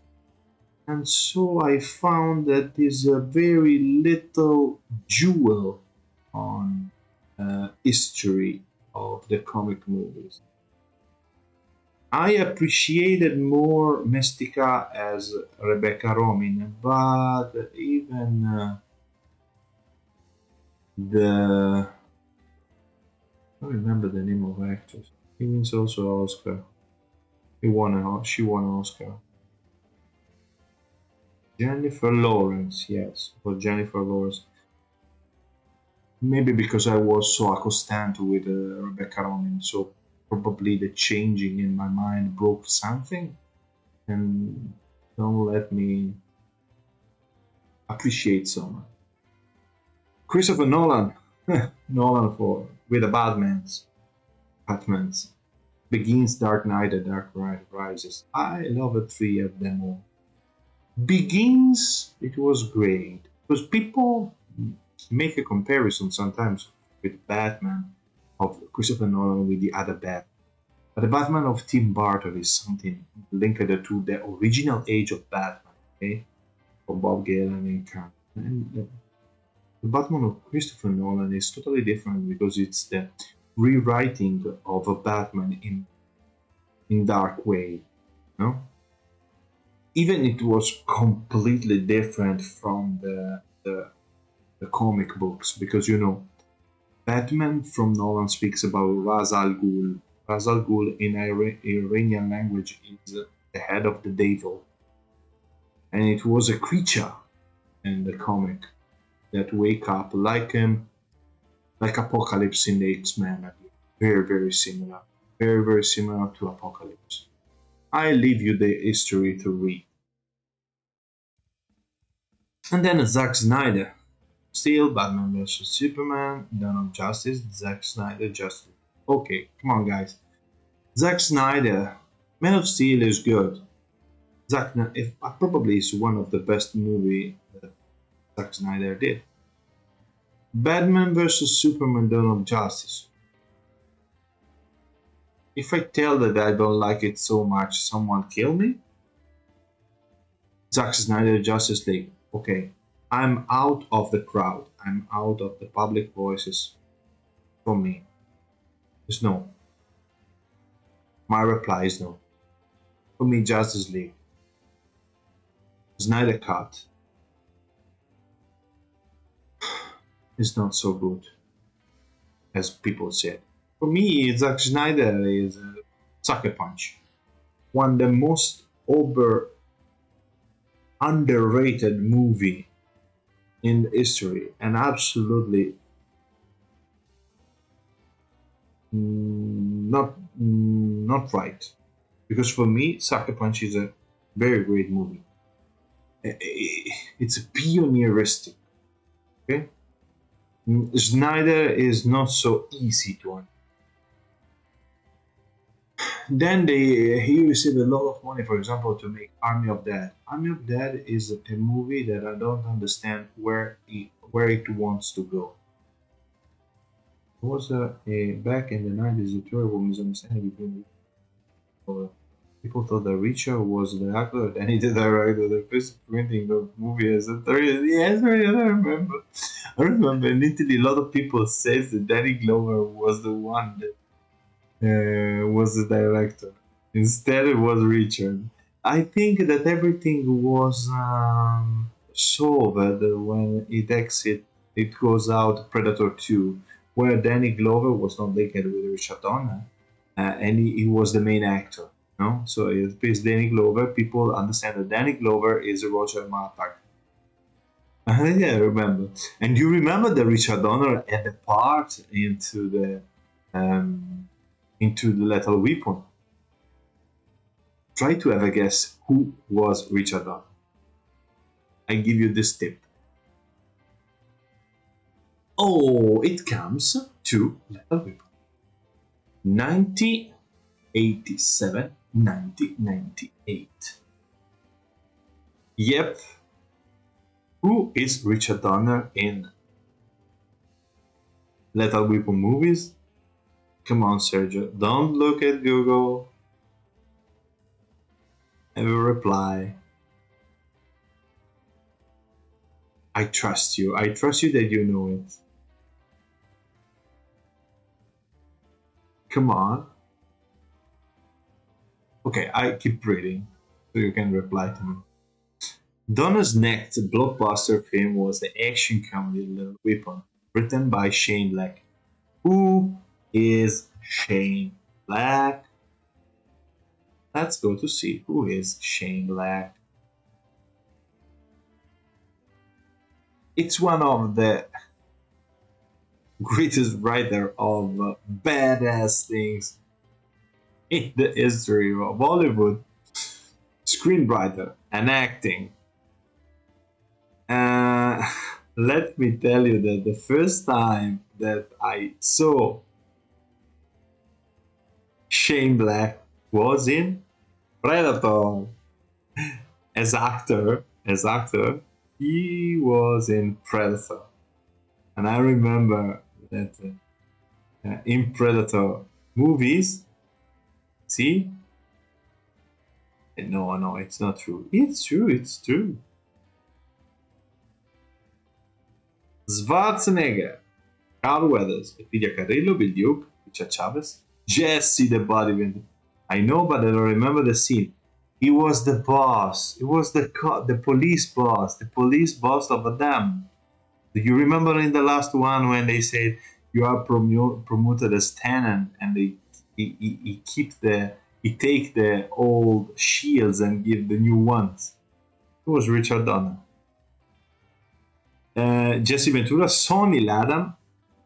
And so I found that there's a very little jewel on history of the comic movies. I appreciated more Mystica as Rebecca Romijn, but even the I don't remember the name of the actress. He wins also Oscar. She won an Oscar. Jennifer Lawrence, yes, for Jennifer Lawrence. Maybe because I was so accustomed with Rebecca Romijn, so probably the changing in my mind broke something and don't let me appreciate so much. Christopher Nolan, Nolan for with the Batman's Begins, Dark Knight, and Dark Knight Rises. I love the three of them all. Begins, it was great because people make a comparison sometimes with Batman of Christopher Nolan with the other Batman. But the Batman of Tim Burton is something linked to the original age of Batman, okay? From Bob Gale and Khan. And the Batman of Christopher Nolan is totally different because it's the rewriting of a Batman in dark way, no? Even it was completely different from the comic books because Batman from Nolan speaks about Ra's al Ghul. Ra's al Ghul in Iranian language is the head of the devil, and it was a creature in the comic that wake up like Apocalypse in the X-Men. Very very similar, very similar to Apocalypse. I leave you the history to read. And then Zack Snyder. Still Batman vs Superman, Dawn of Justice, Zack Snyder Justice. Okay, come on guys. Zack Snyder, Man of Steel is good. Probably is one of the best movie that Zack Snyder did. Batman vs Superman, Dawn of Justice. If I tell that I don't like it so much, someone kill me? Zack Snyder Justice League. Okay, I'm out of the crowd. I'm out of the public voices. For me, it's no. My reply is no. For me, Justice League. Snyder Cut is not so good as people said. For me, Zack Snyder is a sucker punch. One of the most underrated movie in history, and absolutely not right. Because for me, Sucker Punch is a very great movie. It's pioneeristic. Okay, Snyder is not so easy to understand. Then he received a lot of money, for example, to make Army of Dead. Army of Dead is a movie that I don't understand where it wants to go. It was back in the 90s a terrible misunderstanding between people thought that Richard was the actor and he did direct the first printing of the movie as a third. Yes, I remember. I remember in Italy a lot of people says that Danny Glover was the one was the director. Instead, it was Richard. I think that everything was solved when it goes out Predator 2, where Danny Glover was not linked with Richard Donner, and he was the main actor. No, so it is Danny Glover. People understand that Danny Glover is Roger Martak. Yeah, I remember. And you remember that Richard Donner had a part um, into the Lethal Weapon. Try to have a guess who was Richard Donner. I give you this tip. Oh, it comes to Lethal Weapon. 1987, 1998. Yep. Who is Richard Donner in Lethal Weapon movies? Come on, Sergio. Don't look at Google. Have a reply. I trust you. I trust you that you know it. Come on. Okay, I keep reading so you can reply to me. Donner's next blockbuster film was the action comedy Little Weapon, written by Shane Black. Who is Shane Black? Let's go to see who is Shane Black. It's one of the greatest writer of badass things in the history of Hollywood. Screenwriter and acting. Let me tell you that the first time that I saw Shane Black was in Predator. As actor, he was in Predator. And I remember that in Predator movies, see? No, it's not true. It's true. Schwarzenegger, Carl Weathers, Emilia Carrillo, Bill Duke, Richard Chavez, Jesse the Bodybuilder. I know, but I don't remember the scene. He was the boss. He was the police boss. The police boss of a dam. Do you remember in the last one when they said you are promoted as tenant, and he take the old shields and give the new ones? It was Richard Donner. Jesse Ventura, Sonny Ladham,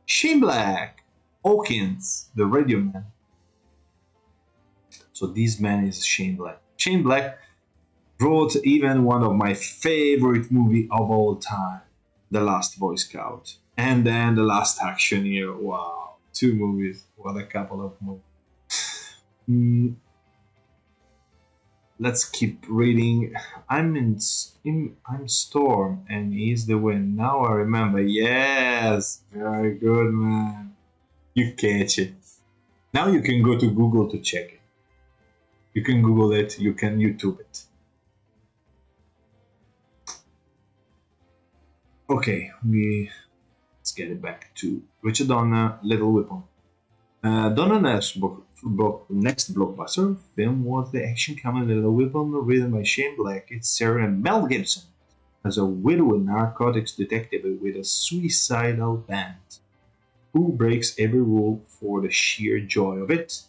Shane Black, Hawkins, the Radio Man. So this man is Shane Black. Shane Black wrote even one of my favorite movie of all time, The Last Boy Scout, and then The Last Action Hero. Wow, 2 movies. What a couple of movies. Let's keep reading. I'm Storm, and he's the win. Now I remember. Yes, very good, man. You catch it. Now you can go to Google to check it. You can Google it. You can YouTube it. Okay, let's get it back to Richard Donner, Little Weapon. Donner's next blockbuster film was the action comedy Little Weapon, written by Shane Black. It's starring Mel Gibson as a widow narcotics detective with a suicidal band who breaks every rule for the sheer joy of it.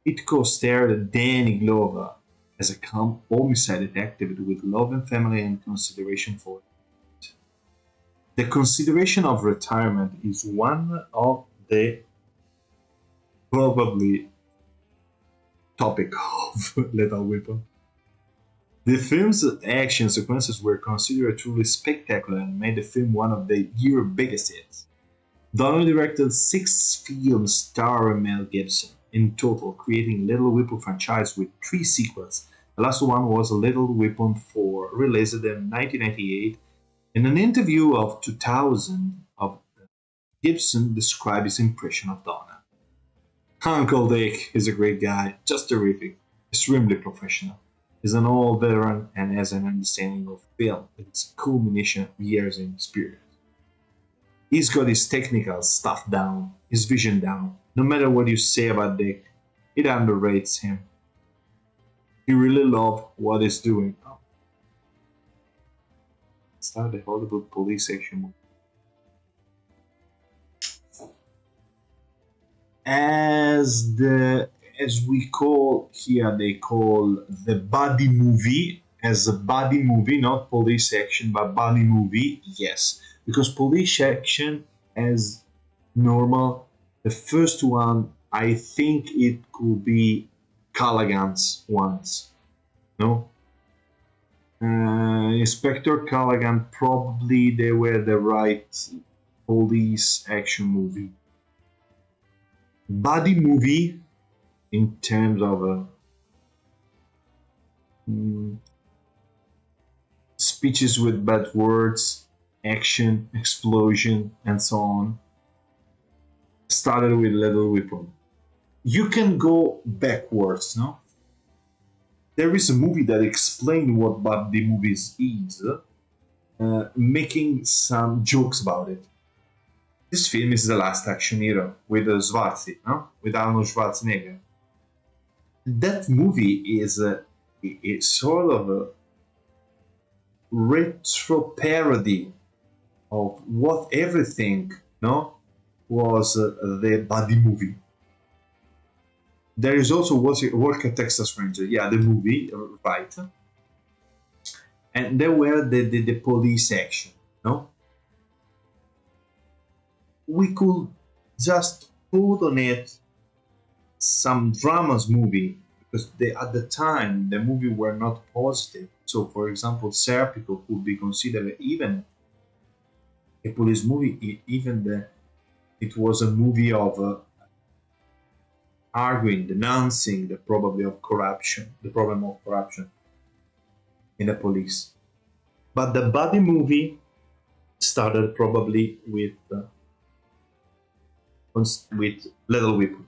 It co-starred Danny Glover as a calm homicide detective with love and family and consideration for it. The consideration of retirement is one of the probably topic of Lethal Weapon. The film's action sequences were considered truly spectacular and made the film one of the year's biggest hits. Donner directed 6 films starring Mel Gibson in total, creating Little Weapon franchise with 3 sequels. The last one was Little Weapon 4, released in 1998. In an interview of 2000, Gibson described his impression of Donner. Uncle Dick is a great guy, just terrific, extremely professional. He's an old veteran and has an understanding of film with its culmination of years in experience. He's got his technical stuff down, his vision down. No matter what you say about Dick, It underrates him. He really loved what he's doing. Oh, start the Hollywood police action movie. As the as we call here, they call the buddy movie as a buddy movie, not police action, but buddy movie. Yes, because police action as normal. The first one, I think it could be Callaghan's ones. No, Inspector Callaghan, probably they were the right police action movie. Buddy movie in terms of mm, speeches with bad words, action, explosion, and so on. Started with Little Weapon. You can go backwards, no? There is a movie that explains what buddy movies is, making some jokes about it. This film is The Last Action Hero with Schwarzy, no? With Arnold Schwarzenegger. That movie is sort of a retro parody of what everything, no, was the buddy movie. There is also Work at Texas Ranger, yeah, the movie, right? And there were the police action, no? We could just put on it some dramas movie because at the time the movie were not positive. So, for example, Serpico could be considered even a police movie, even it was a movie of arguing, denouncing the probably of corruption, the problem of corruption in the police. But the buddy movie started probably with Little Weapon.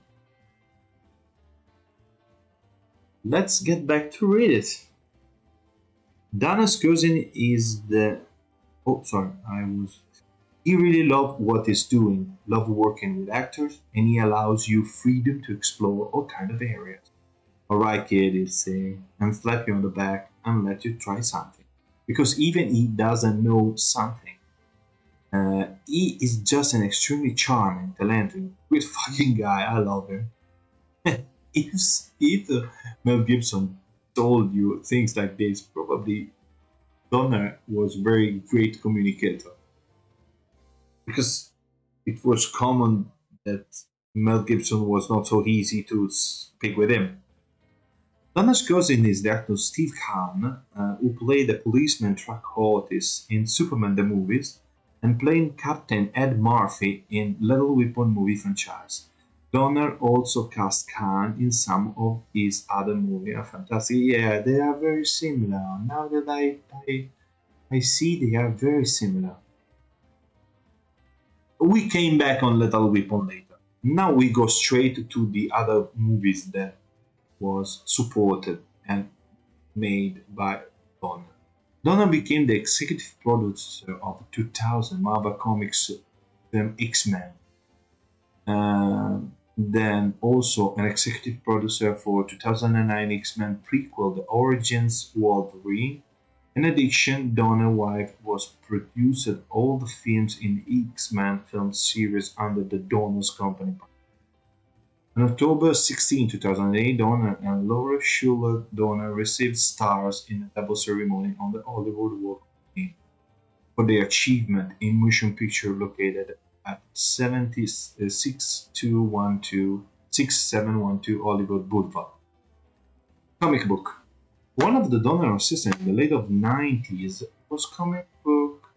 Let's get back to read it. Donna's cousin is the. Oh, sorry, I was. He really loved what he's doing, loved working with actors, and he allows you freedom to explore all kind of areas. Alright, kid, he'll say, and slap you on the back and let you try something. Because even he doesn't know something. He is just an extremely charming, talented, good fucking guy. I love him. if Mel Gibson told you things like this, probably Donner was very great communicator because it was common that Mel Gibson was not so easy to speak with him. Donner's cousin is the actor Steve Kahn, who played the policeman Truck Otis in Superman the movies and playing Captain Ed Murphy in Little Weapon movie franchise. Donner also cast Khan in some of his other movies. Fantastic. Yeah, they are very similar. Now that I see they are very similar. We came back on Little Weapon later. Now we go straight to the other movies that was supported and made by Donner. Donner became the executive producer of the 2000 Marvel Comics film X-Men. Then also an executive producer for 2009 X-Men prequel The Origins Wolverine. In addition, Donner's wife was produced all the films in the X-Men film series under the Donner's company. On October 16, 2008, Donner and Laura Schuler Donner received stars in a double ceremony on the Hollywood Walk of Fame for their achievement in motion picture located at 6712 Hollywood Boulevard. Comic book. One of the Donner assistants in the late 90s was comic book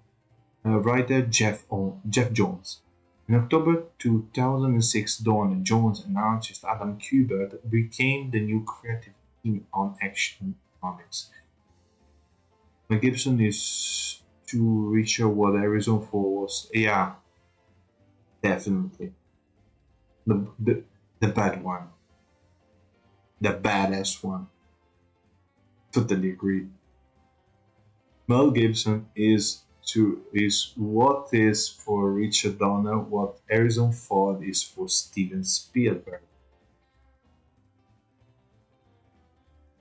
writer Jeff Jones. In October 2006, Donner, Jones, and artist Adam Kubert became the new creative team on Action Comics. Mel Gibson is to reach what Harrison Ford was. Yeah, definitely. The bad one. The badass one. Totally agree. Mel Gibson is what is for Richard Donner what Harrison Ford is for Steven Spielberg.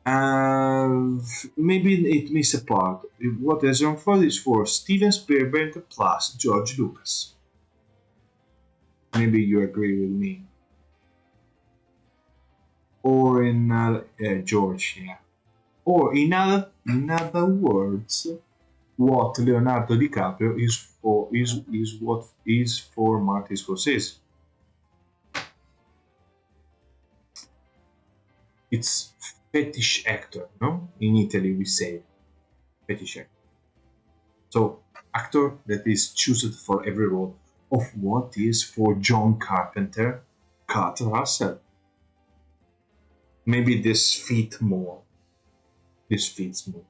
Uh, Maybe it missed a part. What is wrong for is for Steven Spielberg plus George Lucas. Maybe you agree with me. Or in George, yeah. Or in other words, what Leonardo DiCaprio is for is what is for Martin Scorsese. It's fetish actor, no? In Italy we say fetish actor. So actor that is chosen for every role of what is for John Carpenter, Kurt Russell. Maybe this fits more. This fits more.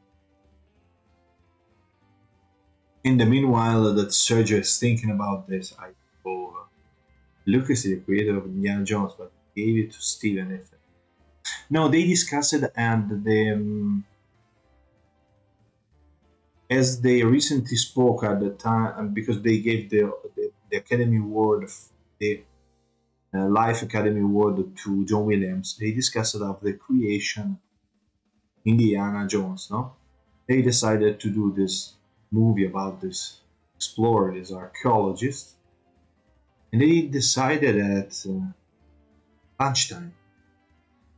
In the meanwhile, that Sergio is thinking about this, I go. Lucas is the creator of Indiana Jones, but gave it to Steven. No, they discussed it, and as they recently spoke at the time, because they gave the Academy Award, the Life Academy Award to John Williams, they discussed of the creation Indiana Jones. No, they decided to do this movie about this explorer, this archaeologist, and they decided at lunchtime.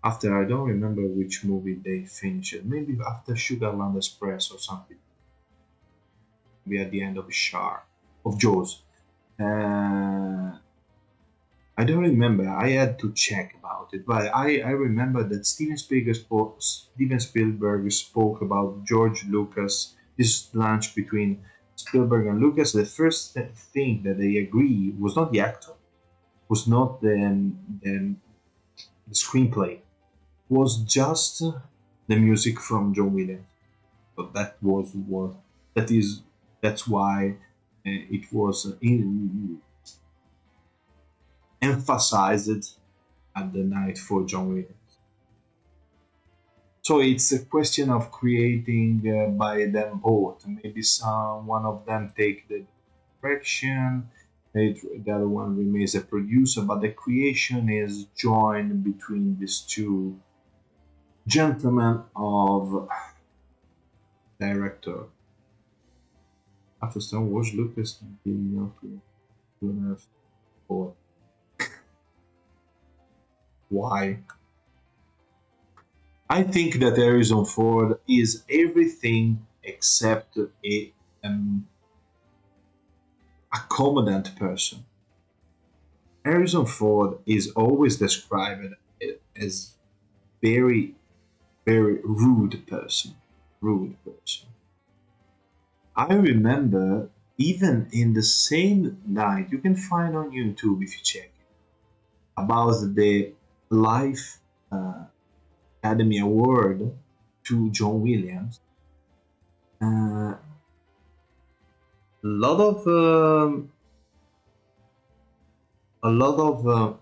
After I don't remember which movie they finished it, maybe after Sugarland Express or something. Maybe at the end of Shar of Jaws. I don't remember. I had to check about it, but I remember that Steven Spielberg spoke about George Lucas. This lunch between Spielberg and Lucas. The first thing that they agree was not the actor, was not the screenplay, was just the music from John Williams. So that was what that is. That's why it was emphasized at the night for John Williams. So it's a question of creating by them both. Maybe one of them take the direction, the other one remains a producer, but the creation is joined between these two gentlemen of director. After Star Wars, Lucas did not do enough for why. I think that Harrison Ford is everything except a competent person. Harrison Ford is always described as very, very rude person. Rude person. I remember even in the same night, you can find on YouTube if you check it, about the Life Academy Award to John Williams. A lot of a lot of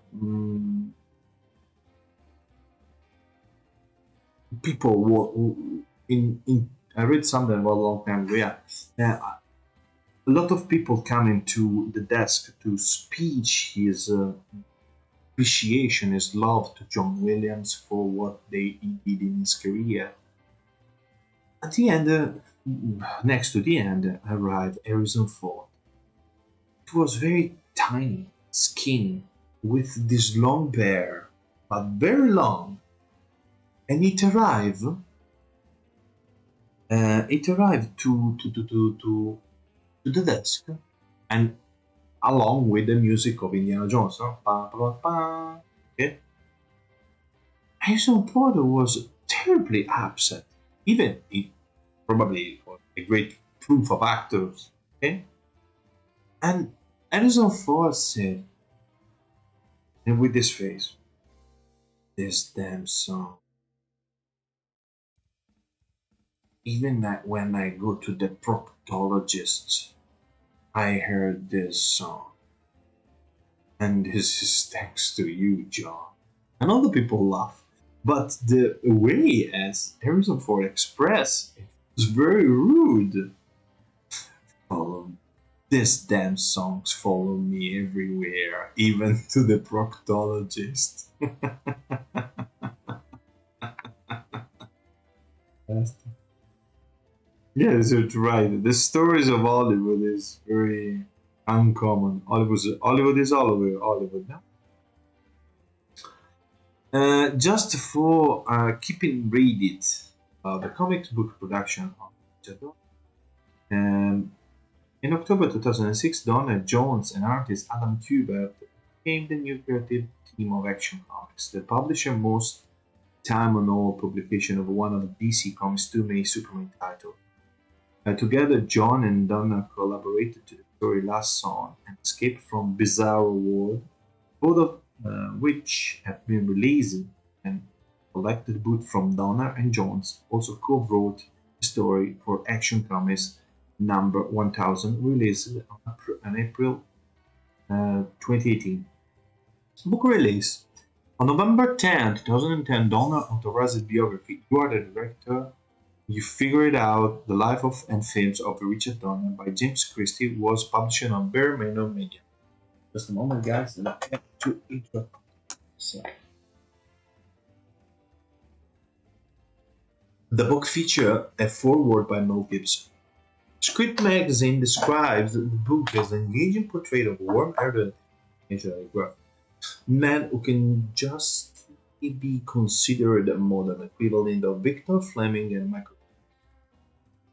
people in I read something about a long time ago. Yeah, a lot of people coming to the desk to speech his appreciation, his love to John Williams for what he did in his career. At the end, next to the end, arrived Harrison Ford. It was very tiny, skinny, with this long beard, but very long. And it arrived to the desk, and along with the music of Indiana Jones, no? Pa, pa, pa, okay? Harrison Ford was terribly upset. Even it probably was a great proof of actors, okay? And Harrison Ford said, and with this face, this damn song. Even that when I go to the proctologist, I heard this song. And this is thanks to you, John. And other people laugh. But the way as Harrison Ford expressed it was very rude. Follow this damn songs follow me everywhere, even to the proctologist. Fantastic. Yes, you're right. The stories of Hollywood is very uncommon. Hollywood is all over Hollywood now. Just for keeping read it, the comic book production of Jadot. Um, in October 2006, Donna Jones and artist Adam Kubert became the new creative team of Action Comics, the publisher most time on all publication of one of DC Comics' two main Superman titles. Together, John and Donna collaborated to the story Last Song and Escape from Bizarro World, both of which have been released and collected both from Donner and Jones also co-wrote the story for Action Comics number 1000 released on April 2018. Book release. On November 10, 2010, Donner authorized biography. You are the director. You Figured Out: The Life of and Films of Richard Donner by James Christie was published on Bare Minimum Media. Just a moment, guys, and I have to interrupt. So, the book features a foreword by Mel Gibson. Script Magazine describes the book as an engaging portrait of a warm-hearted man who can just be considered a modern equivalent of Victor Fleming and Michael.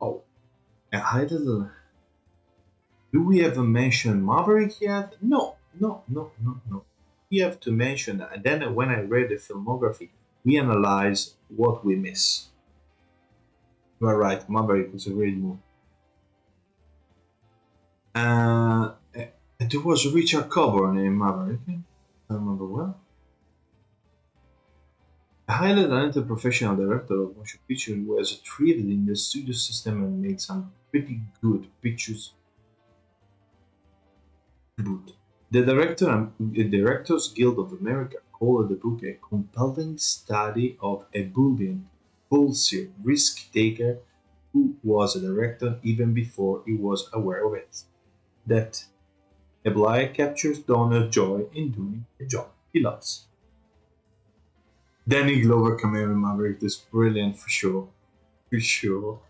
Oh, I don't. Do we ever mention Maverick yet? No. We have to mention that. And then when I read the filmography, we analyze what we miss. You are right, Maverick was a great movie. There was Richard Coburn in Maverick, I remember well. A highly talented professional director of motion picture who has treated in the studio system and made some pretty good pictures. The Directors Guild of America called the book a compelling study of a brilliant, impulsive risk-taker who was a director even before he was aware of it. That Bly captures Donner's joy in doing a job he loves. Danny Glover cameo in Maverick is brilliant for sure. For sure.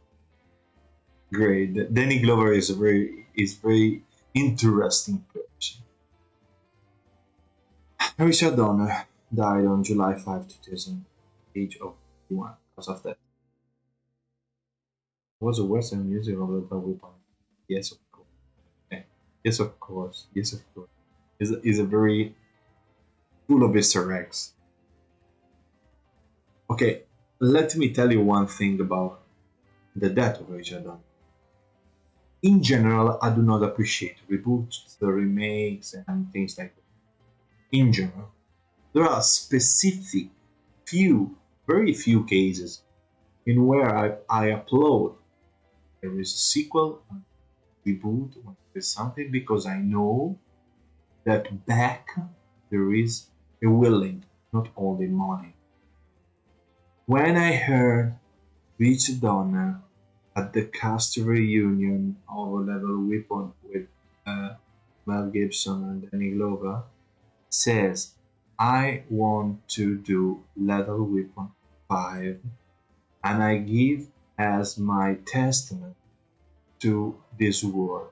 Great. Danny Glover is very interesting person. Richard Donner died on July 5, 2000, age of 51, because of that. Was a Western music of the Weapon. Yes, of course. Okay. Yes, of course. Yes, of course. Is a very full of Easter eggs. Okay, let me tell you one thing about the death of Richard Donner. In general, I do not appreciate reboots, the remakes, and things like that. In general, there are specific, very few cases in where I applaud there is a sequel, a reboot, or there is something because I know that back there is a willing, not only money. When I heard Richard Donner at the cast reunion of Level Weapon with Mel Gibson and Danny Glover, says, I want to do Lethal Weapon 5 and I give as my testament to this world.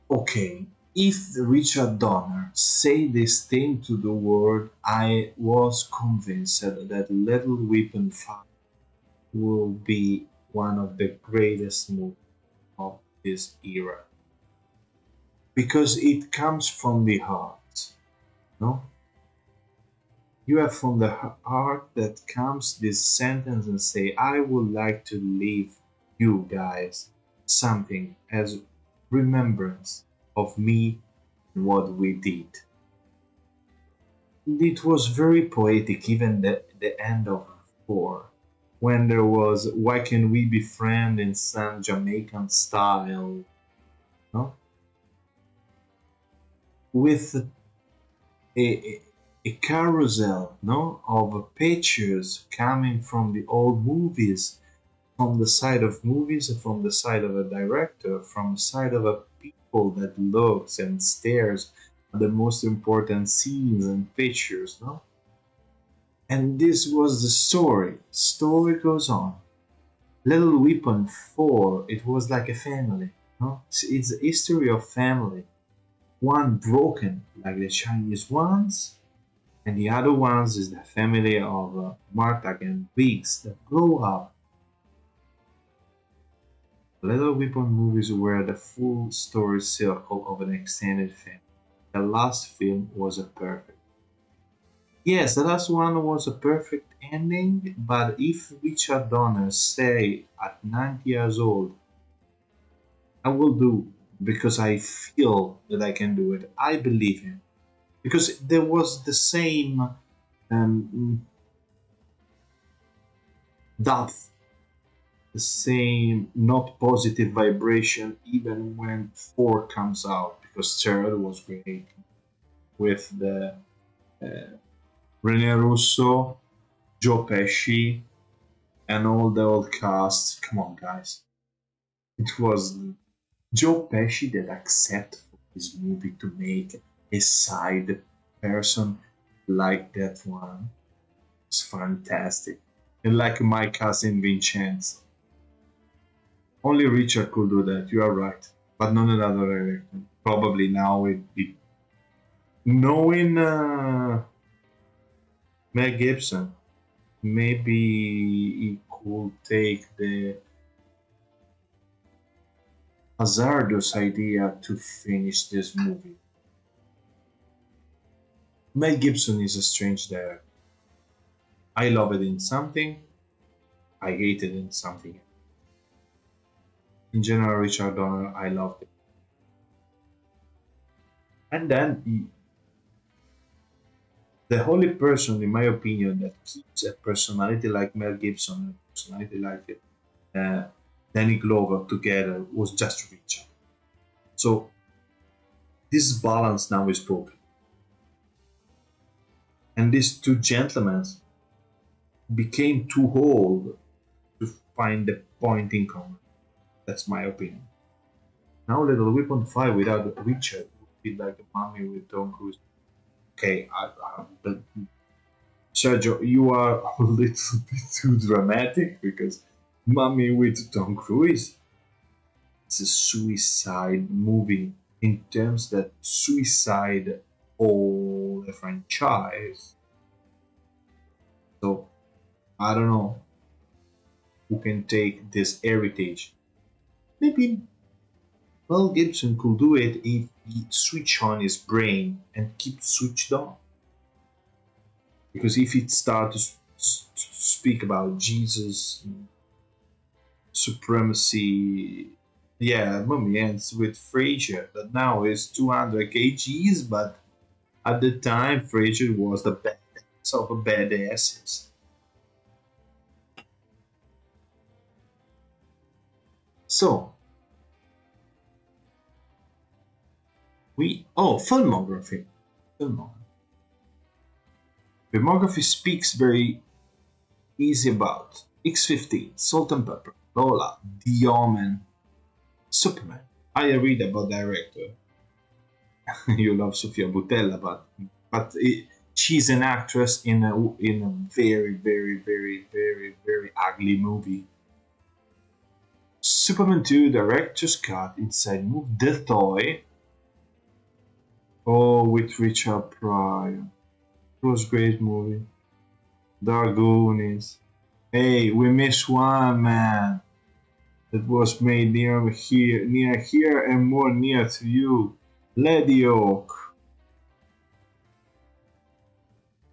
Okay, if Richard Donner say this thing to the world, I was convinced that Lethal Weapon 5 will be one of the greatest movies of this era. Because it comes from the heart, no? You have from the heart that comes this sentence and say, I would like to leave you guys something as remembrance of me and what we did. It was very poetic, even the end of 4, when there was, why can we be friends in some Jamaican style, no? With a carousel, no, of pictures coming from the old movies, from the side of movies, from the side of a director, from the side of a people that looks and stares at the most important scenes and pictures, no? And this was the story. Story goes on. Little Weapon 4, it was like a family. No? It's a history of family. One broken, like the Chinese ones, and the other ones is the family of Martha and Biggs that grow up. Little Weapon movies were the full story circle of an extended film. The last film was a perfect. Yes, the last one was a perfect ending, but if Richard Donner stay at 90 years old, I will do because I feel that I can do it. I believe him because there was the same depth, the same not positive vibration even when 4 comes out because third was great with the Rene Russo, Joe Pesci, and all the old cast. Come on, guys! It was Joe Pesci that accepted for this movie to make a side person like that one. It's fantastic. And like my cousin Vincenzo. Only Richard could do that, you are right. But not another director. Probably now it be knowing Mel Gibson, maybe he could take the hazardous idea to finish this movie. Mel Gibson is a strange director. I love it in something, I hate it in something. In general, Richard Donner, I loved it. And then the only person, in my opinion, that keeps a personality like Mel Gibson, a personality like uh, Danny Glover together was just Richard. So this balance now is broken. And these two gentlemen became too old to find the point in common. That's my opinion. Now Little Weapon 5 without Richard would be like a mummy with Tom Cruise. Okay, but Sergio, you are a little bit too dramatic because Mummy with Tom Cruise. It's a suicide movie in terms that suicide all the franchise. So I don't know who can take this heritage. Maybe Mel Gibson could do it if he switch on his brain and keep switched on. Because if it starts to speak about Jesus supremacy, yeah, Mummy ends with Frazier that now is 200 kgs, but at the time Frazier was the badass of a badasses. So filmography. Filmography. Filmography speaks very easy about X-15, Salt and Pepper, Lola, The Omen, Superman. I read about director. You love Sofia Boutella, but she's an actress in a very very ugly movie. Superman 2 director's cut inside movie The Toy. Oh, with Richard Pryor. It was a great movie. Dargoonies. Hey, we missed one, man. That was made near here, and more near to you. Lady Oak.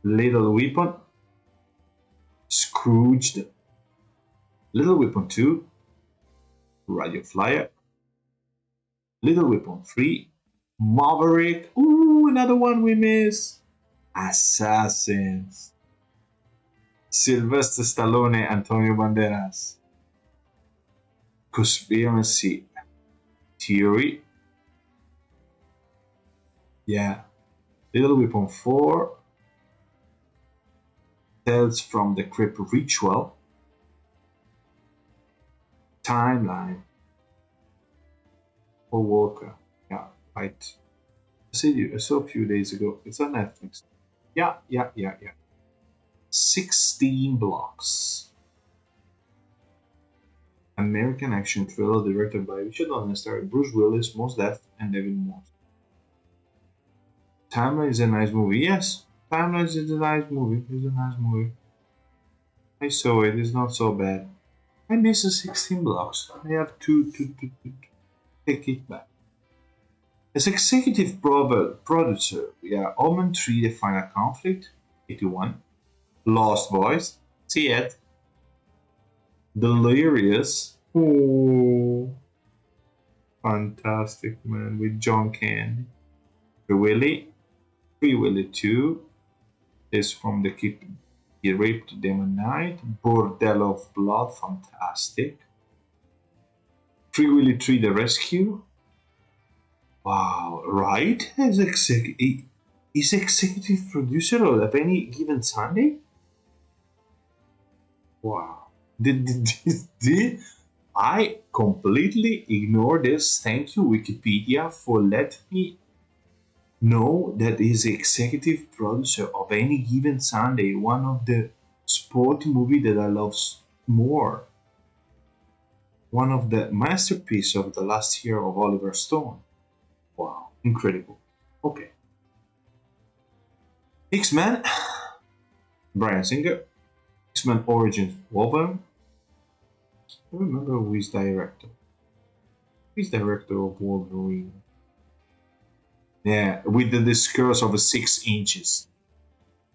Little Weapon. Scrooged. Little Weapon 2. Radio Flyer. Little Weapon 3. Maverick. Ooh, another one we miss. Assassins. Sylvester Stallone, Antonio Banderas. Conspiracy Theory. Yeah. Little Weapon 4. Tales from the Crypt Ritual. Timeline. Paul Walker. Yeah, right. I saw a few days ago. It's on Netflix. Yeah. 16 blocks. American action thriller directed by Richard Donner, starring Bruce Willis, Mos Def, and David Morse. Timeline is a nice movie. Yes, Timeline is a nice movie. It's a nice movie. I saw it. It's not so bad. I miss the 16 blocks. I have to take it back. As executive producer, Omen 3: The Final Conflict, 81. Lost Boys, see it. Delirious, oh, fantastic, man, with John Candy. Free Willy 2 is from the Keep He Raped Them at Night. Bordello of Blood, fantastic. Free Willy 3: The Rescue. Wow, right? He's executive producer of Any Given Sunday? Wow. I completely ignore this. Thank you, Wikipedia, for letting me know that he's executive producer of Any Given Sunday, one of the sport movie that I love more. One of the masterpieces of the last year of Oliver Stone. Wow, incredible. Okay. X-Men, Bryan Singer. X-Men Origins Wolverine. I don't remember who is director. Who is director of Wolverine? Yeah, with the curse of 6 inches.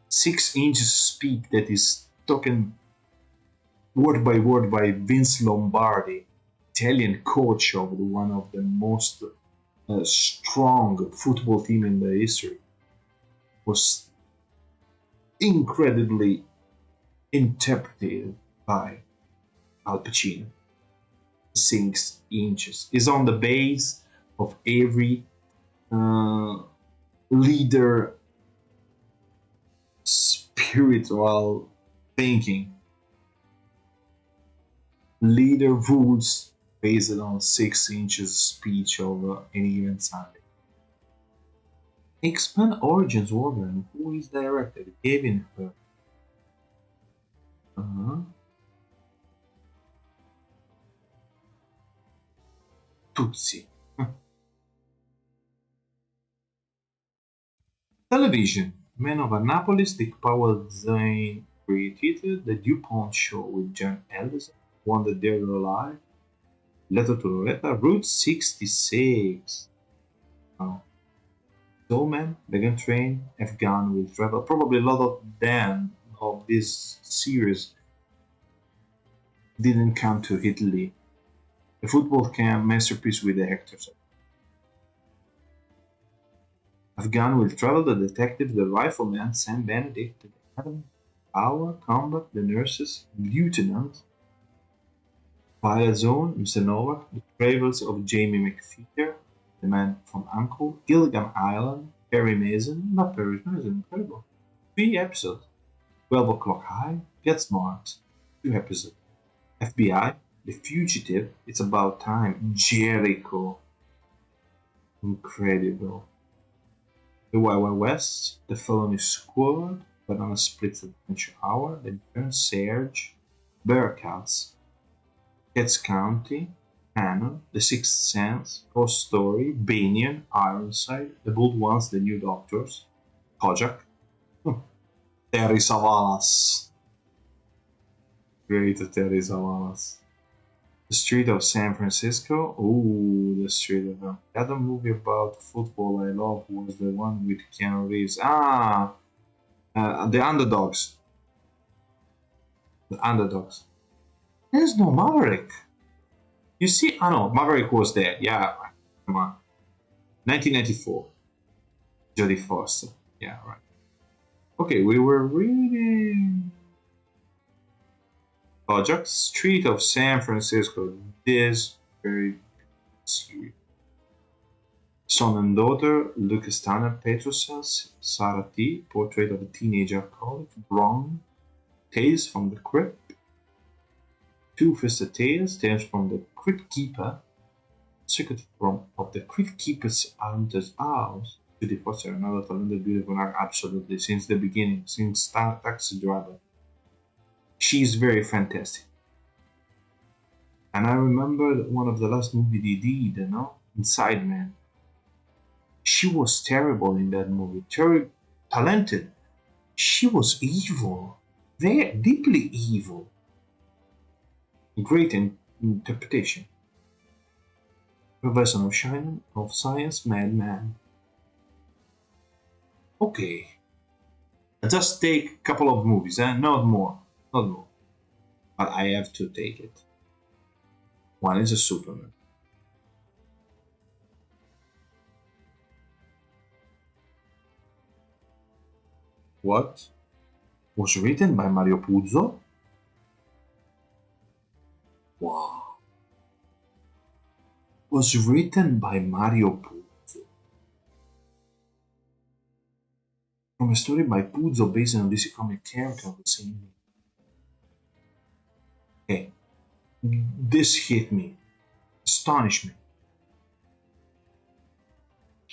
6 inches speak that is spoken word by Vince Lombardi, Italian coach of one of the most strong football team in the history. Was incredibly interpreted by Al Pacino. 6 inches is on the base of every leader spiritual thinking. Leader rules based on 6 inches speech of Any Given Sunday. X-Men Origins Wolverine, who is directed? Kevin Hurt. Tutsi. Television. Men of Annapolis, Dick Powell design created The DuPont Show with John Ellison, Won the Dead or Alive, Letter to Loretta, Route 66. Oh. Soulman, Megan Train, Afghan Will Travel. Probably a lot of them of this series didn't come to Italy. The football camp masterpiece with the actors. Afghan Will Travel, the detective, the rifleman, Sam Benedict, the academy, Power, Combat, the nurses, Lieutenant, Pilot Zone, Mr. Novak, the travels of Jamie McPheeter, the man from Uncle, Gilligan Island, Perry Mason, not Perry Mason, incredible. 3 episodes. 12 O'Clock High, Get Smart, 2 episodes. FBI, The Fugitive, It's About Time, Jericho. Incredible. The Wild Wild West, The Felony Squad, Banana Splits Adventure Hour, The Intern, Serge, Bearcats, Cats County, Canon, The Sixth Sense, Ghost Story, Banyan, Ironside, The Bold Ones, The New Doctors, Kojak, Terry Savalas. Great Terry Savalas. The Street of San Francisco. Ooh, The Street of... The other movie about football I love was the one with Keanu Reeves. The Underdogs. The Underdogs. There's no Maverick. You see? Oh no, Maverick was there. Yeah, come on. 1994. Jodie Foster. Yeah, right. Okay, we were reading... Project Street of San Francisco. This very serious. Son and daughter, Lucas Tanner, Petrosas, Sarah T, Portrait of a Teenager Alcoholic, Brown, Tales from the Crypt, Two-Fisted Tales, Tales from the Crypt Keeper, Secret of the Crypt Keeper's Hunter's House, Judy Foster, another talented, beautiful act, absolutely, since the beginning, since Taxi Driver. She's very fantastic. And I remember one of the last movie they did, Inside Man. She was terrible in that movie, very talented. She was evil, very deeply evil. Great interpretation. Professor of Science, Madman. Okay, just take a couple of movies, not more, not more. But I have to take it. One is a Superman. What? Was written by Mario Puzo? Wow. Was written by Mario Puzo. From a story by Puzo based on DC comic character of the same name. Okay. This hit me. Astonished me.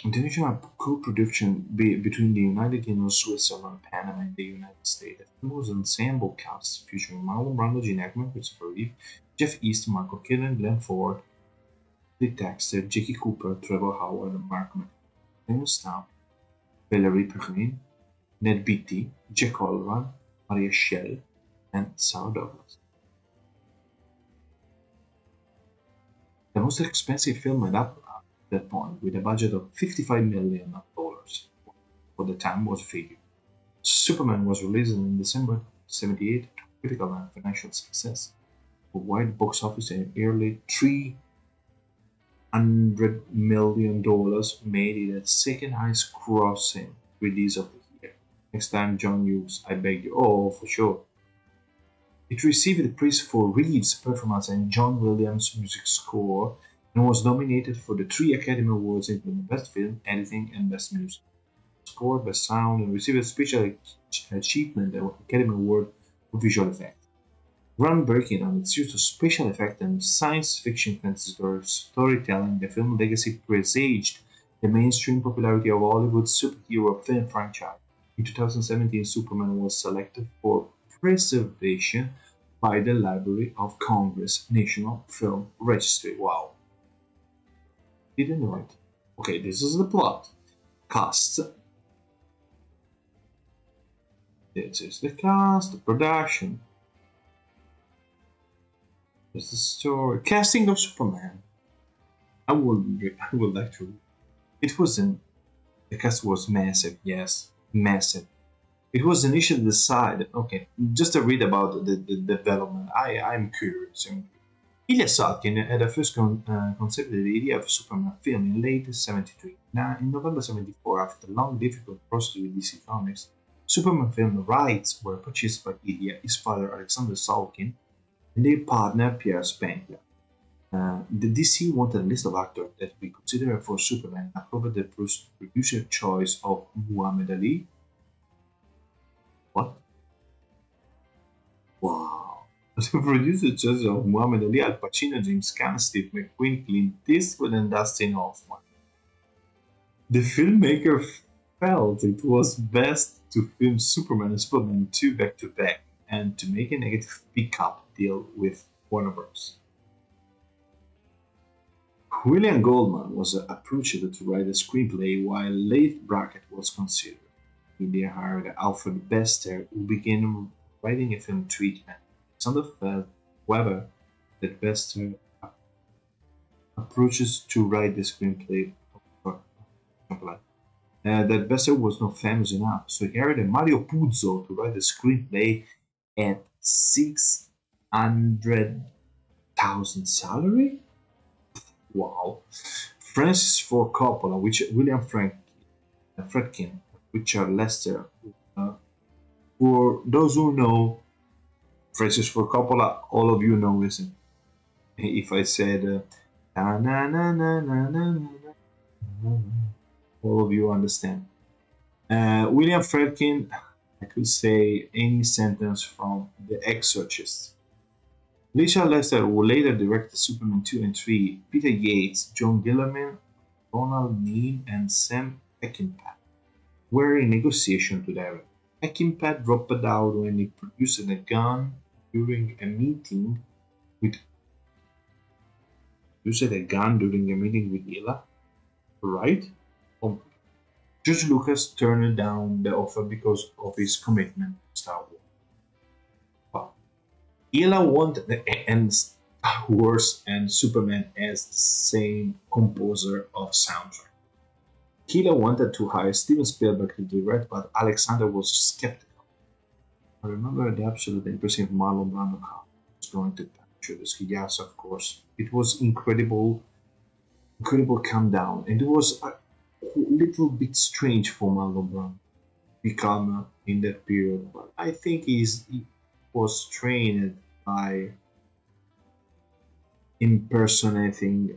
International co-production between the United Kingdom, Switzerland, Panama, and the United States. The film was an ensemble cast featuring Marlon Brando, Gene Hackman, Christopher Reeve, Jeff East, Michael Keaton, Glenn Ford, Lee Taxter, Jackie Cooper, Trevor Howard, and Mark McDonald, Stamp, Valerie Perrine, Ned Beatty, Jack Oliver, Maria Schell, and Sarah Douglas. The most expensive film at that point, with a budget of $55 million for the time was a figure. Superman was released in December 78 to critical and financial success, a wide box office and nearly $300 million, made it the second highest grossing release of the year. Next time, John Hughes, I beg you. Oh, for sure. It received praise for Reeves' performance and John Williams' music score, and was nominated for the 3 Academy Awards, including Best Film, Editing, and Best Music. Scored by sound and received a special achievement Academy Award for visual effects. Groundbreaking on its use of special effects and science fiction fantasy storytelling, the film legacy presaged the mainstream popularity of Hollywood's superhero film franchise. In 2017, Superman was selected for preservation by the Library of Congress National Film Registry. Wow. Didn't know it. Okay, this is the plot. Cast. This is the cast, the production. This is the story. Casting of Superman. I would like to. It wasn't. The cast was massive. Yes, massive. It was initially decided. Okay, just to read about the development. I'm curious. Ilya Salkin had first conceived the idea of a Superman film in late 73. Now, in November 74, after a long, difficult process with DC Comics, Superman film rights were purchased by Ilya, his father Alexander Salkin, and their partner Pierre Spengler. The DC wanted a list of actors that we consider for Superman and approved the producer choice of Muhammad Ali. What? Wow. The producer choice of Muhammad Ali, Al Pacino, James Caan, Steve McQueen, Clint Eastwood, and Dustin Hoffman. The filmmaker felt it was best to film Superman and Superman 2 back to back and to make a negative pickup deal with Warner Bros. William Goldman was approached to write a screenplay while Leith Brackett was considered. India hired Alfred Bester, who began writing a film treatment. Alexander felt, however, that Bester approaches to write the screenplay that Bester was not famous enough, so he hired Mario Puzo to write the screenplay at $600,000 salary. Wow. Francis Ford Coppola, William Friedkin, Richard Lester. For those who know Francis Ford Coppola, all of you know this. If I said all of you understand. William Friedkin, I could say any sentence from The Exorcist. Richard Lester, who later directed Superman 2 and 3, Peter Yates, John Gillerman, Ronald Neal, and Sam Peckinpah were in negotiation to direct. Peckinpah dropped out when he produced The Gun during a meeting with used a gun during a meeting with Ila, right? Oh, George Lucas turned down the offer because of his commitment to Star Wars. But Ila wanted and Star Wars and Superman as the same composer of soundtrack. Ila wanted to hire Steven Spielberg to direct, but Alexander was skeptical. I remember the absolute impressive Marlon Brando how he was going to capture this. Yes, of course. It was incredible calm down, and it was a little bit strange for Marlon Brando to become in that period. But I think he was trained by impersonating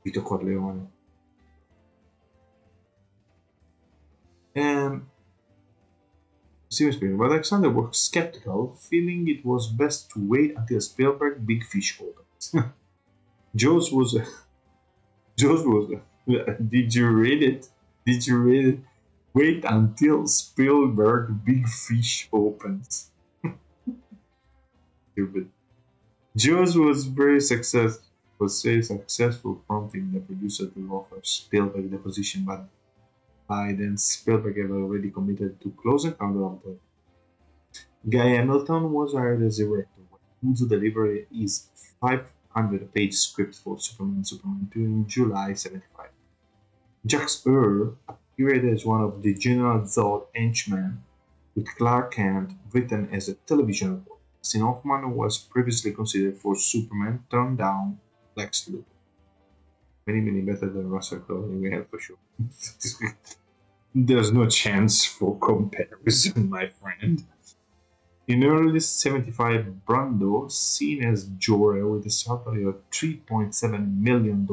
Vito Corleone. Um, Seriously, but Alexander was skeptical, feeling it was best to wait until Spielberg Big Fish opens. Jaws was Jaws was did you read it? Did you read it? Wait until Spielberg Big Fish opens. Stupid. Jaws was very successful, prompting the producer to offer Spielberg the position, but by then Spielberg had already committed to Close Encounter of the Guy Hamilton was hired as director, who to deliver his 500-page script for Superman 2 in July 75. Jacques Eur appeared as one of the General Zod henchmen, with Clark Kent written as a television reporter. Dustin Hoffman was previously considered for Superman, turned down Lex Luthor. Many better than Russell Crowe, we have for sure. There's no chance for comparison, my friend. In early 75, Brando, seen as Jor-El with a salary of $3.7 million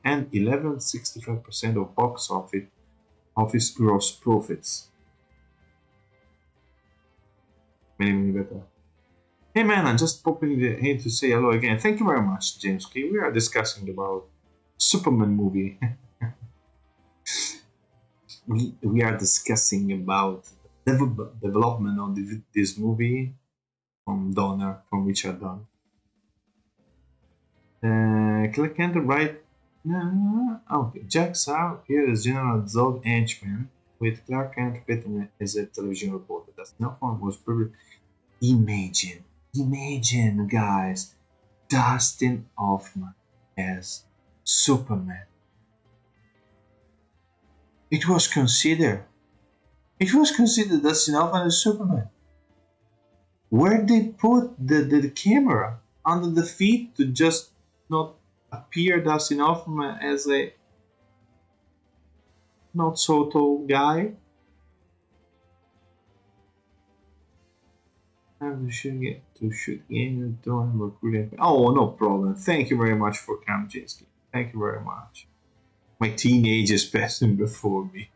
and 11.65% of box office gross profits. Many better. Hey man, I'm just popping in to say hello again. Thank you very much, James K. We are discussing about Superman movie. we are discussing about the development of this movie from Donner, from Richard Donner. Clark Kent, right? Okay. Jack Sauer here as General Zod henchman, with Clark Kent written as a television reporter. That's not one was probably. Imagine, guys, Dustin Hoffman as Superman. It was considered Dustin Hoffman as Superman. Where they put the camera under the feet to just not appear Dustin Hoffman as a not so tall guy. To shoot game recruiting. Oh, no problem. Thank you very much for coming, Jinsky. Thank you very much. My teenage is passing before me.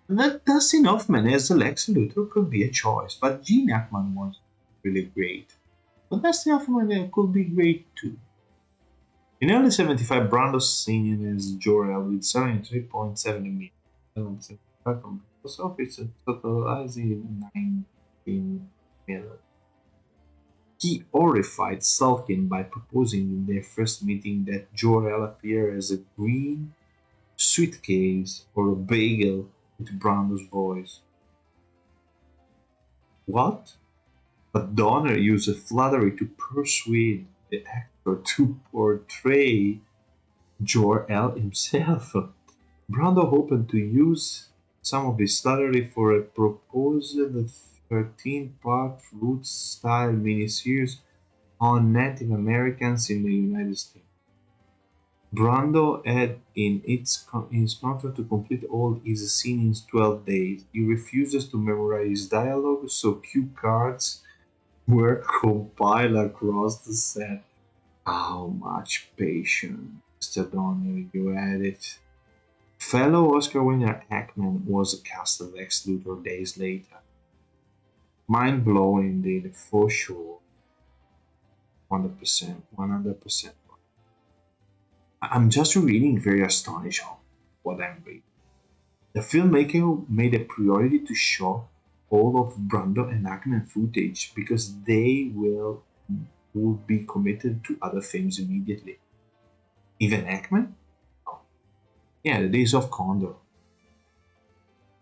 That Dustin Hoffman as Lex Luthor could be a choice, but Gene Hackman was really great. But Dustin Hoffman could be great too. In early 75, Brando seen as Jor-El with 73.7 million. 75 from box office, totalizing 19 million. He horrified Salkin by proposing in their first meeting that Jor-El appear as a green suitcase or a bagel with Brando's voice. What? But Donner used flattery to persuade the actor to portray Jor-El himself. Brando hoped to use some of his salary for a proposed 13-part Roots-style miniseries on Native Americans in the United States. Brando had in his contract to complete all his scenes in 12 days. He refuses to memorize dialogue, so cue cards were compiled across the set. How much patience, Mr. Donner, you had it. Fellow Oscar winner Hackman was cast as Lex Luthor days later. Mind blowing indeed, for sure. 100%. I'm just reading, very astonished of what I'm reading. The filmmaker made a priority to show all of Brando and Ackman footage because they would be committed to other films immediately. Even Ackman? Oh, yeah, The Days of Condor.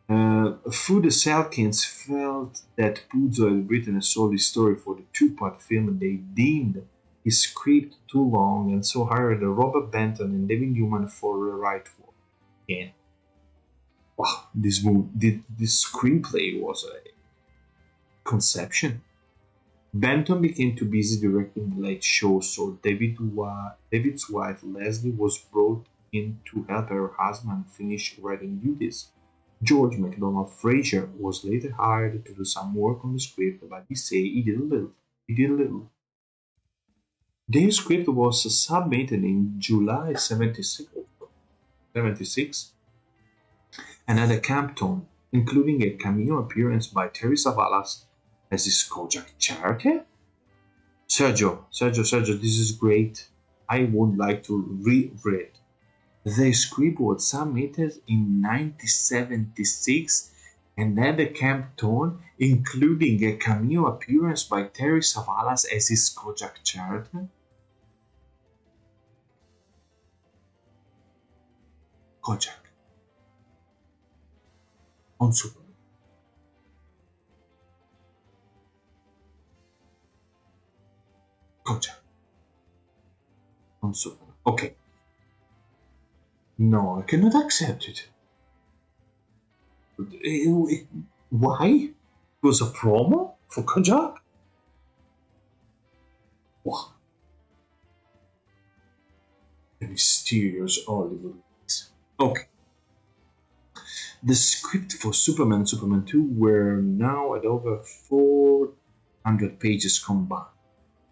Food Selkins felt that Puzo had written a solid story for the two-part film and they deemed his script too long and so hired Robert Benton and David Newman for rewrite work. Again, wow, this screenplay was a conception. Benton became too busy directing the late show, so David's wife Leslie was brought in to help her husband finish writing duties. George MacDonald Fraser was later hired to do some work on the script, but he said he did a little. He did a little. Their script was submitted in July 76 and had a camp tone, including a cameo appearance by Terry Savalas as his Kojak character. Sergio, this is great. I would like to reread. The script was submitted in 1976 and had a camp tone, including a cameo appearance by Terry Savalas as his Kojak character. Kojak on Superman. Kojak on Superman. Okay. No, I cannot accept it. Why? It was a promo for Kojak? What? The mysterious Hollywood. Okay. The script for Superman and Superman 2 were now at over 400 pages combined.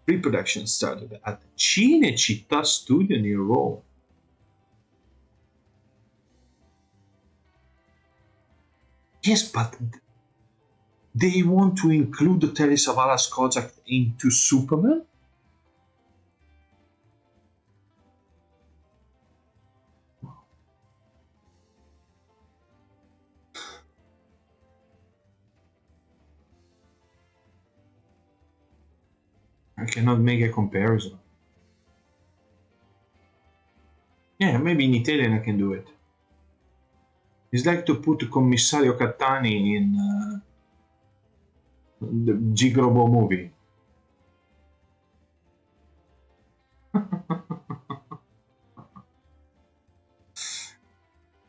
Pre-production started at Cinecittà Studio near Rome. Yes, but they want to include Terry Savalas' Kojak into Superman? I cannot make a comparison. Yeah, maybe in Italian I can do it. It's like to put Commissario Cattani in the Gigrobo movie.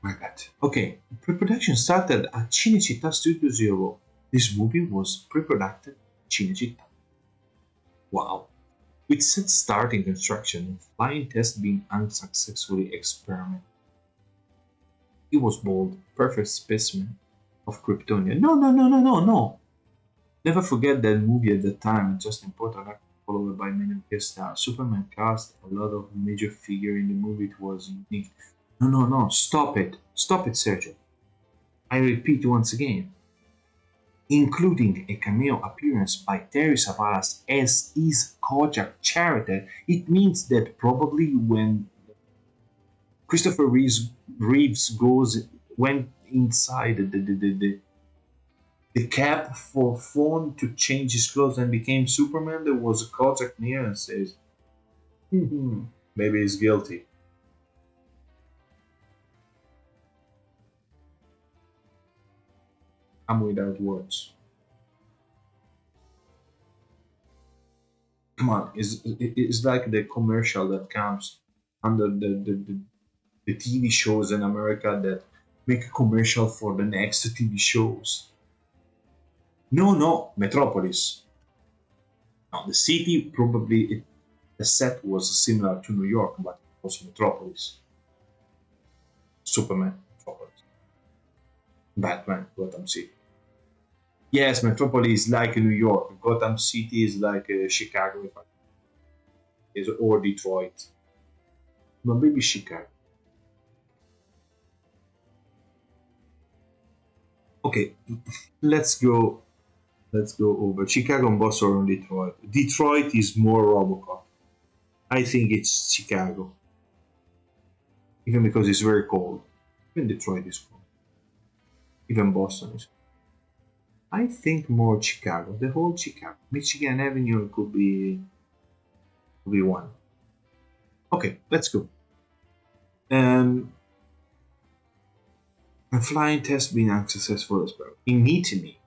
My God. Okay, pre-production started at Cinecittà Studio Zero. This movie was pre-produced at Cinecittà. Wow. With set starting construction and flying tests being unsuccessfully experimented. It was bold, perfect specimen of Kryptonian. No. Never forget that movie at the time, just important actor followed by many guest stars. Superman cast a lot of major figure in the movie. It was unique. No. Stop it, Sergio. I repeat once again, including a cameo appearance by Terry Savalas as his Kojak character. It means that probably when Christopher Reeves went inside the cab for phone to change his clothes and became Superman, there was a Kojak near and says, maybe he's guilty. I'm without words. Come on, it's like the commercial that comes under the TV shows in America that make a commercial for the next TV shows. No, Metropolis. Now, the city probably the set was similar to New York, but it was Metropolis. Superman, Metropolis. Batman, Gotham City. Yes, Metropolis is like New York. Gotham City is like Chicago, or Detroit. No, maybe Chicago. Okay, let's go over Chicago and Boston or Detroit. Detroit is more Robocop. I think it's Chicago. Even because it's very cold. Even Detroit is cold. Even Boston is cold. I think more Chicago, the whole Chicago. Michigan Avenue could be one. Okay, let's go. Um, a flying test being unsuccessful as well. In Italy,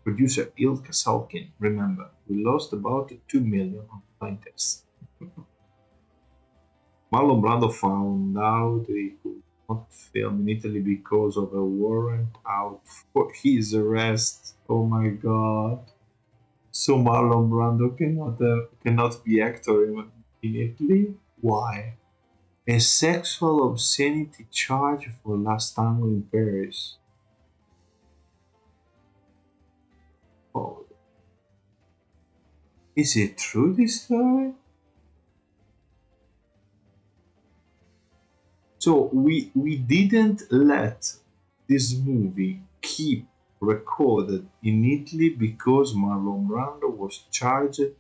producer Ilka Salkin, remember, we lost about 2 million on flying tests. Marlon Brando found out he could not film in Italy because of a warrant out for his arrest. Oh my god. So Marlon Brando cannot be actor in Italy? Why? A sexual obscenity charge for Last Tango in Paris. Oh, is it true this story? So we didn't let this movie keep recorded in Italy because Marlon Brando was charged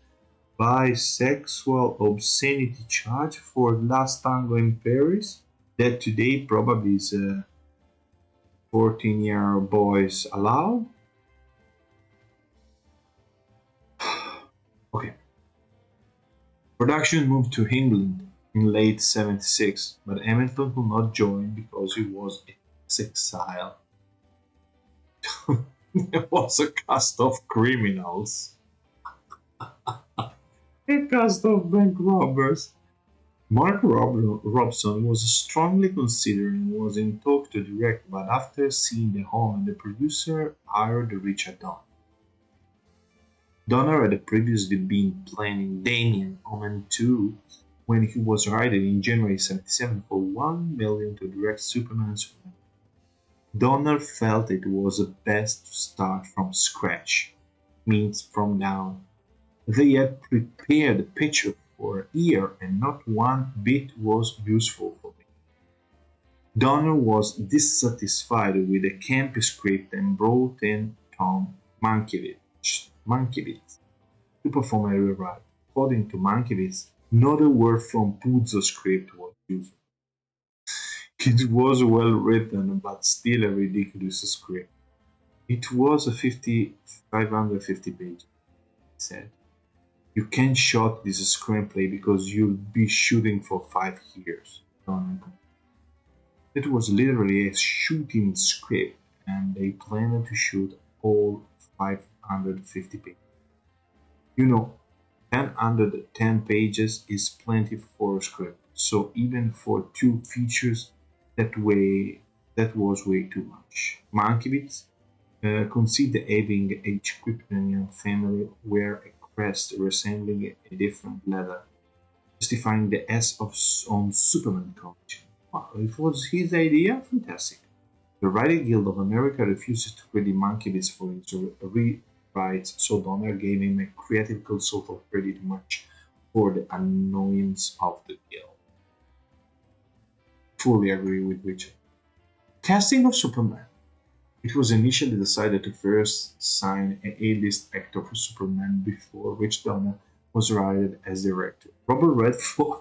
by sexual obscenity charge for Last Tango in Paris. That today probably is 14-year boys allowed. Okay. Production moved to England in late '76, but Hamilton could not join because he was in exile. There was a cast of criminals, a cast of bank robbers. Robson was strongly considered and was in talk to direct, but after seeing the home, the producer hired Richard Donner. Donner had previously been planning Damien Omen 2 when he was hired in January '77 for $1 million to direct Superman and Superman. Donner felt it was best to start from scratch, means from down. They had prepared the picture for a year and not one bit was useful for me. Donner was dissatisfied with the camp script and brought in Tom Mankiewicz to perform a rewrite. According to Mankiewicz, not a word from Puzo's script was used. It was well written, but still a ridiculous script. It was a 550 pages, he said. You can't shoot this screenplay because you'll be shooting for 5 years. It was literally a shooting script, and they planned to shoot all 550 pages. You know, 10 pages is plenty for a script, so even for two features, that was way too much. Mankiewicz considered having a Kryptonian family wear a crest resembling a different leather, justifying the S on Superman costume. Wow, it was his idea? Fantastic. The Writing Guild of America refuses to credit Mankiewicz for his rewrites, so Donner gave him a creative consult of credit much for the annoyance of the guild. Fully agree with Richard. Casting of Superman. It was initially decided to first sign an A-list actor for Superman before Rich Donner was hired as director. Robert Redford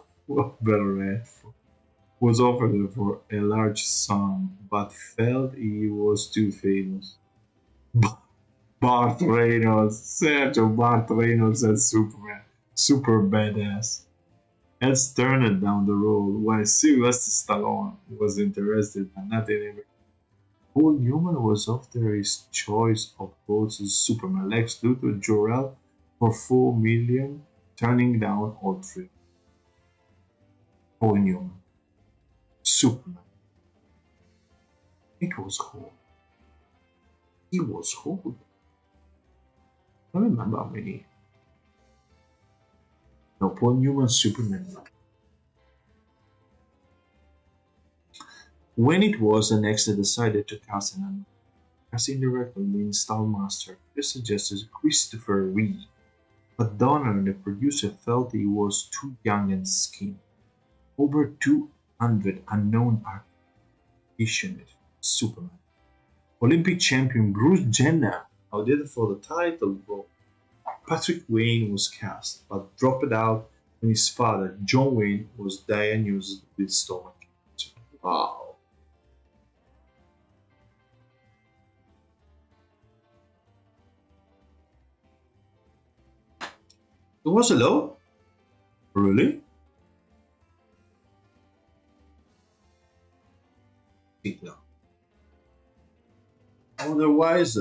was offered for a large sum, but felt he was too famous. Bart Reynolds, Sergio Bart Reynolds as Superman, super badass. Else turned down the role, while Sylvester Stallone was interested but not in. Paul Newman was after his choice of both Superman Lex Luthor Jor-El for 4 million, turning down all three. Paul Newman, Superman. It was cold. He was cold. I don't remember how many. No, Paul Newman, Superman. When it was next decided to cast an casting director, Lynn Stallmaster, they suggested Christopher Reeve, but Donner, the producer, felt he was too young and skinny. Over 200 unknown actors auditioned for Superman. Olympic champion Bruce Jenner auditioned for the title role. Patrick Wayne was cast, but dropped out when his father, John Wayne, was diagnosed with stomach cancer. Wow. It was low? Really? No. Otherwise,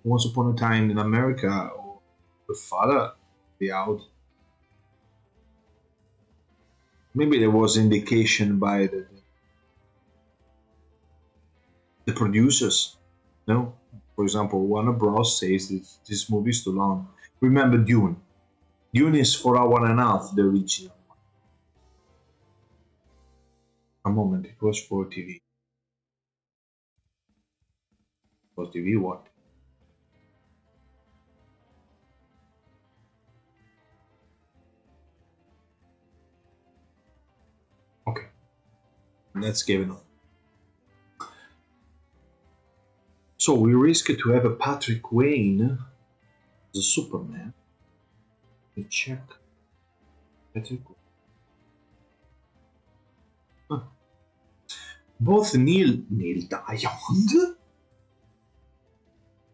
once upon a time in America, the father be out. Maybe there was indication by the producers. No, for example, Warner Bros. Says this movie is too long. Remember Dune? Dune is 4 hours and a half, the original. A moment, it was for TV. For TV, what? Okay, let's give it on. So we risk to have a Patrick Wayne, the Superman. We check. Patrick. Huh. Both Neil Diamond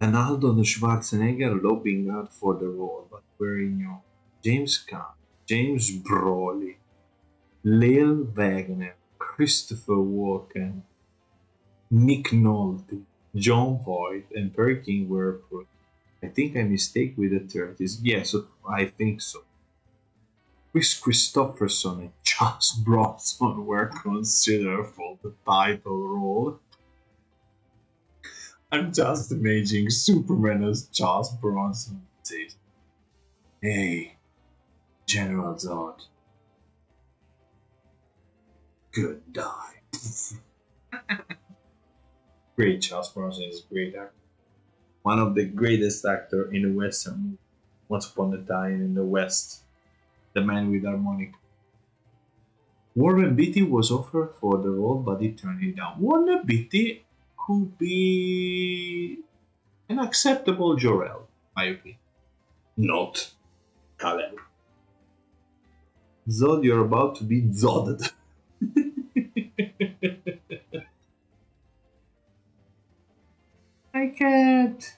and Arnold Schwarzenegger lobbying hard for the role, but wearing young. James Caan, James Brolin, Lil Wagner, Christopher Walken, Nick Nolte, John Voight, and Perry King were put. I think I mistake with the 30s. Yes, I think so. Chris Christopherson and Charles Bronson were considered for the title role. I'm just imagining Superman as Charles Bronson says, "Hey, General Zod, good die." Great, Charles Bronson is a great actor. One of the greatest actor in the Western movie. Once upon a time in the West, the man with harmonica. Warren Beatty was offered for the role, but he turned it down. Warren Beatty could be an acceptable Jor-El, my opinion. Not Kal-El. Zod, you're about to be Zodded. I can't.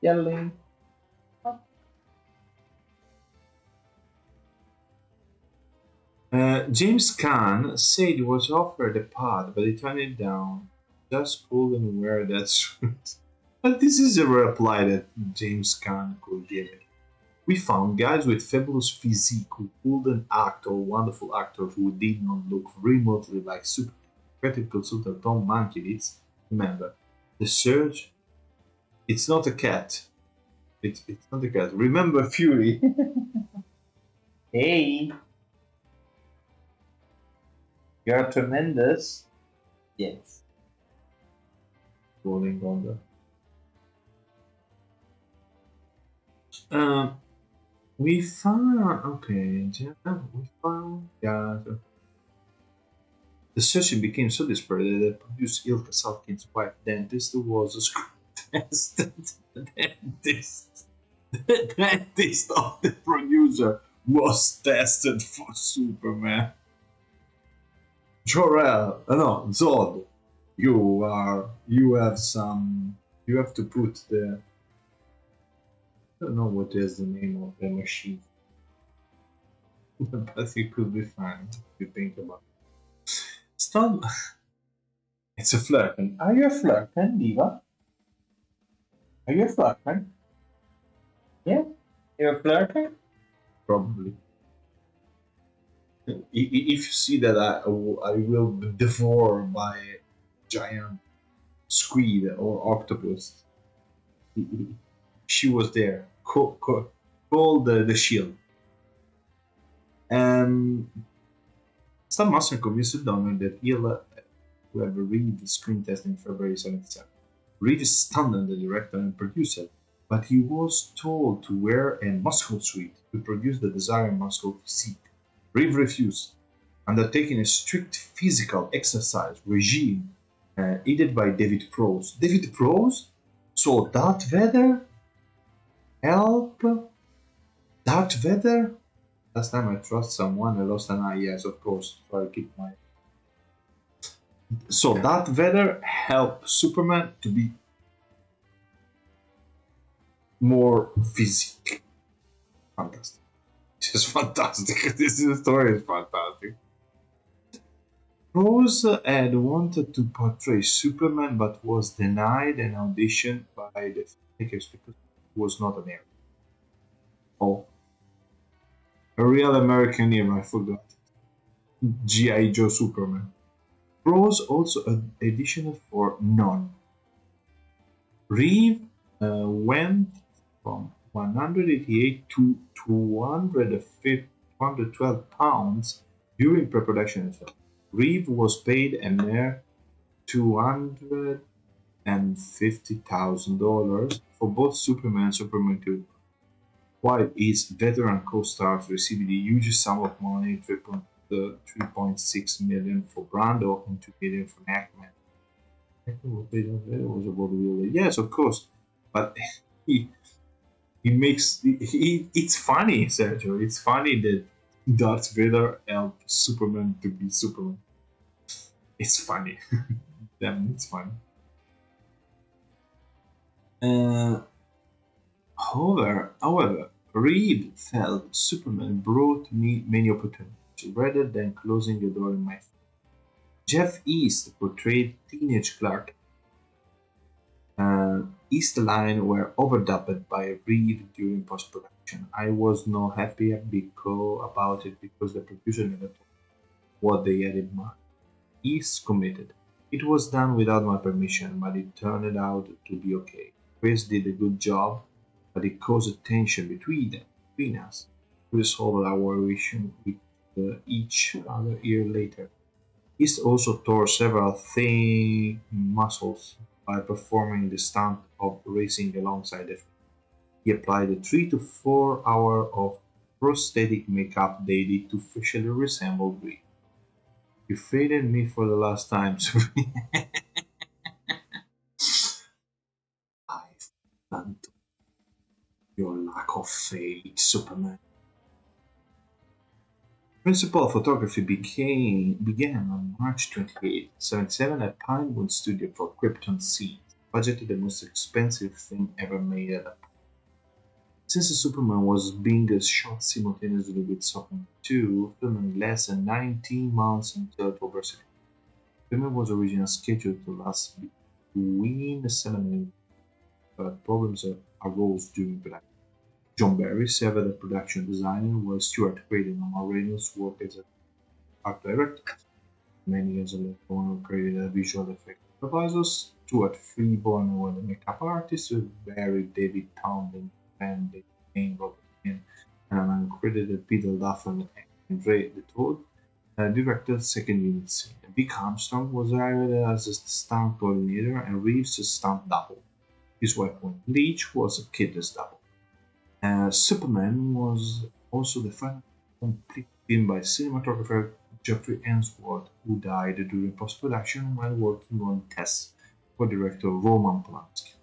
Yelling. James Caan said he was offered the part, but he turned it down. Just couldn't wear that suit. But this is a reply that James Caan could give it. We found guys with fabulous physique who couldn't act, or wonderful actors who did not look remotely like super creative consultant Tom Mankiewicz. Remember, the search. It's not a cat. It's not a cat. Remember Fury. Hey, you're tremendous. Yes. Rolling on the. We found. Okay, yeah, we found. Yeah. The search became so desperate that the producer Ilka Salkin's wife, dentist, was a screw tested. The dentist of the producer was tested for Superman. Jor-El, no, Zod, you have to put the, I don't know what is the name of the machine, but it could be fine if you think about it. Stop. It's a flirten. Are you a flirten, Diva? Are you a flirten? Yeah? You're a flirten? Probably. If you see that I will be devoured by a giant squid or octopus, she was there. Call the shield. And some master convinced Donald that he'll whoever read the screen test in February 77. Reed is stunned the director and producer, but he was told to wear a muscle suit to produce the desired muscle physique. Reeve refused, undertaking a strict physical exercise regime aided by David Prose. David Prose? So Darth Vader? Help? Darth Vader? Last time I trust someone, I lost an eye. Yes, of course. So I keep my. So Darth Vader helped Superman to be more physique. Fantastic. This is fantastic. This story is fantastic. Rose had wanted to portray Superman but was denied an audition by the filmmakers because he was not an hero. Oh, a real American hero, I forgot. G.I. Joe Superman. Rose also auditioned for None. Reeve went from 188 to 212 pounds during pre-production of the film. Reeve was paid a mere $250,000 for both Superman and Superman 2, while his veteran co-stars received a huge sum of money, 3.6 million for Brando and 2 million for Hackman. Was a vaudeville. Yes, of course, but he it's funny, Sergio. It's funny that Darth Vader helped Superman to be Superman. It's funny. Damn, it's funny. Uh, however, Reed felt Superman brought me many opportunities rather than closing the door in my face. Jeff East portrayed teenage Clark. East line were overdubbed by Reed during post-production. I was not happy about it because the producer never told what they had in mind. East committed. It was done without my permission, but it turned out to be okay. Chris did a good job, but it caused tension between us. We resolved our issue with each other a year later. East also tore several thin muscles by performing the stunt of racing alongside the film. He applied 3 to 4 hours of prosthetic makeup daily to facially resemble Reed. You faded me for the last time, so I thank your lack of faith, Superman. Principal photography began on March 28, 1977 at Pinewood Studio for Krypton scenes, budgeted the most expensive thing ever made at that point. Since Superman was being shot simultaneously with Superman 2, filming less than 19 months until October 2nd. Filming was originally scheduled to last between 7 and 8 months, but problems arose during production. John Barry served as production designer, while Stuart Quaid and Omar Reynolds worked as art director. Many years later, Warner created a visual effects supervisors. Stuart Freeborn was the makeup artist, with Barry, David Townley, and Dane Robert and an uncredited Peter Duffin and Ray DeTodd directed second unit scene. Vic Armstrong was hired as a stunt coordinator and Reeves' stunt double. His wife Wendy Leach was a kidless double. Superman was also the final complete film by cinematographer Jeffrey Ainsworth, who died during post-production while working on tests for director Roman Polanski.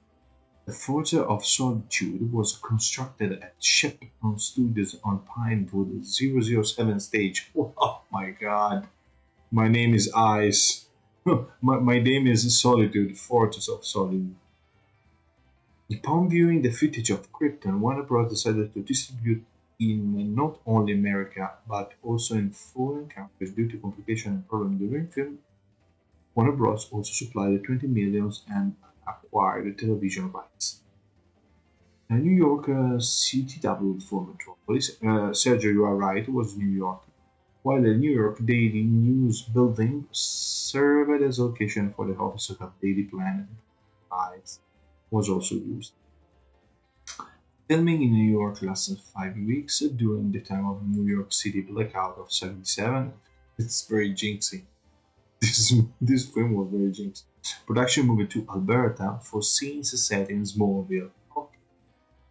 The Forza of Solitude was constructed at Shepperton Studios on Pinewood 007 stage. Oh my god. My name is Ice. my name is Solitude, Fortress of Solitude. Upon viewing the footage of Krypton, Warner Bros. Decided to distribute in not only America but also in foreign countries due to complications and problems during film. Warner Bros. Also supplied 20 millions and acquired television rights. New York City doubled for Metropolis. Sergio, you are right, it was New York. While the New York Daily News building served as a location for the office of Daily Planet, was also used. Filming in New York lasted 5 weeks during the time of New York City blackout of '77. It's very jinxy. This film was very jinxy. Production moved to Alberta for scenes set in Smallville,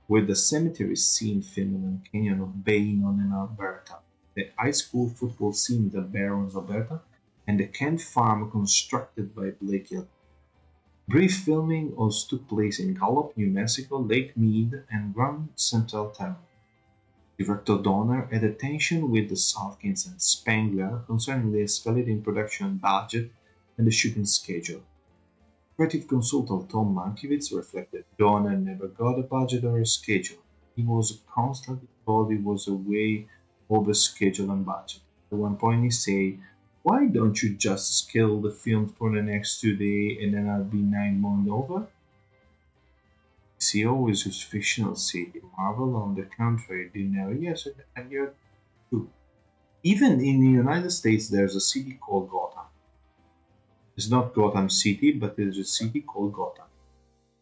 with the cemetery scene filmed in the Canyon of Bayonne in Alberta, the high school football scene at Barons, Alberta, and the Kent farm constructed by Blake Hill. Brief filming also took place in Gallup, New Mexico, Lake Mead, and Grand Central Terminal. Director Donner had a tension with the Salkins and Spengler concerning the escalating production budget and the shooting schedule. Creative consultant Tom Mankiewicz reflected Donner never got a budget or a schedule. He was constantly told he was way over schedule and budget. At one point he said, why don't you just scale the film for the next 2 days and then I'll be 9 months over? DC always used fictional city. Marvel, on the contrary, did never. Yes, and you're true. Even in the United States, there's a city called Gotham. It's not Gotham City, but there's a city called Gotham,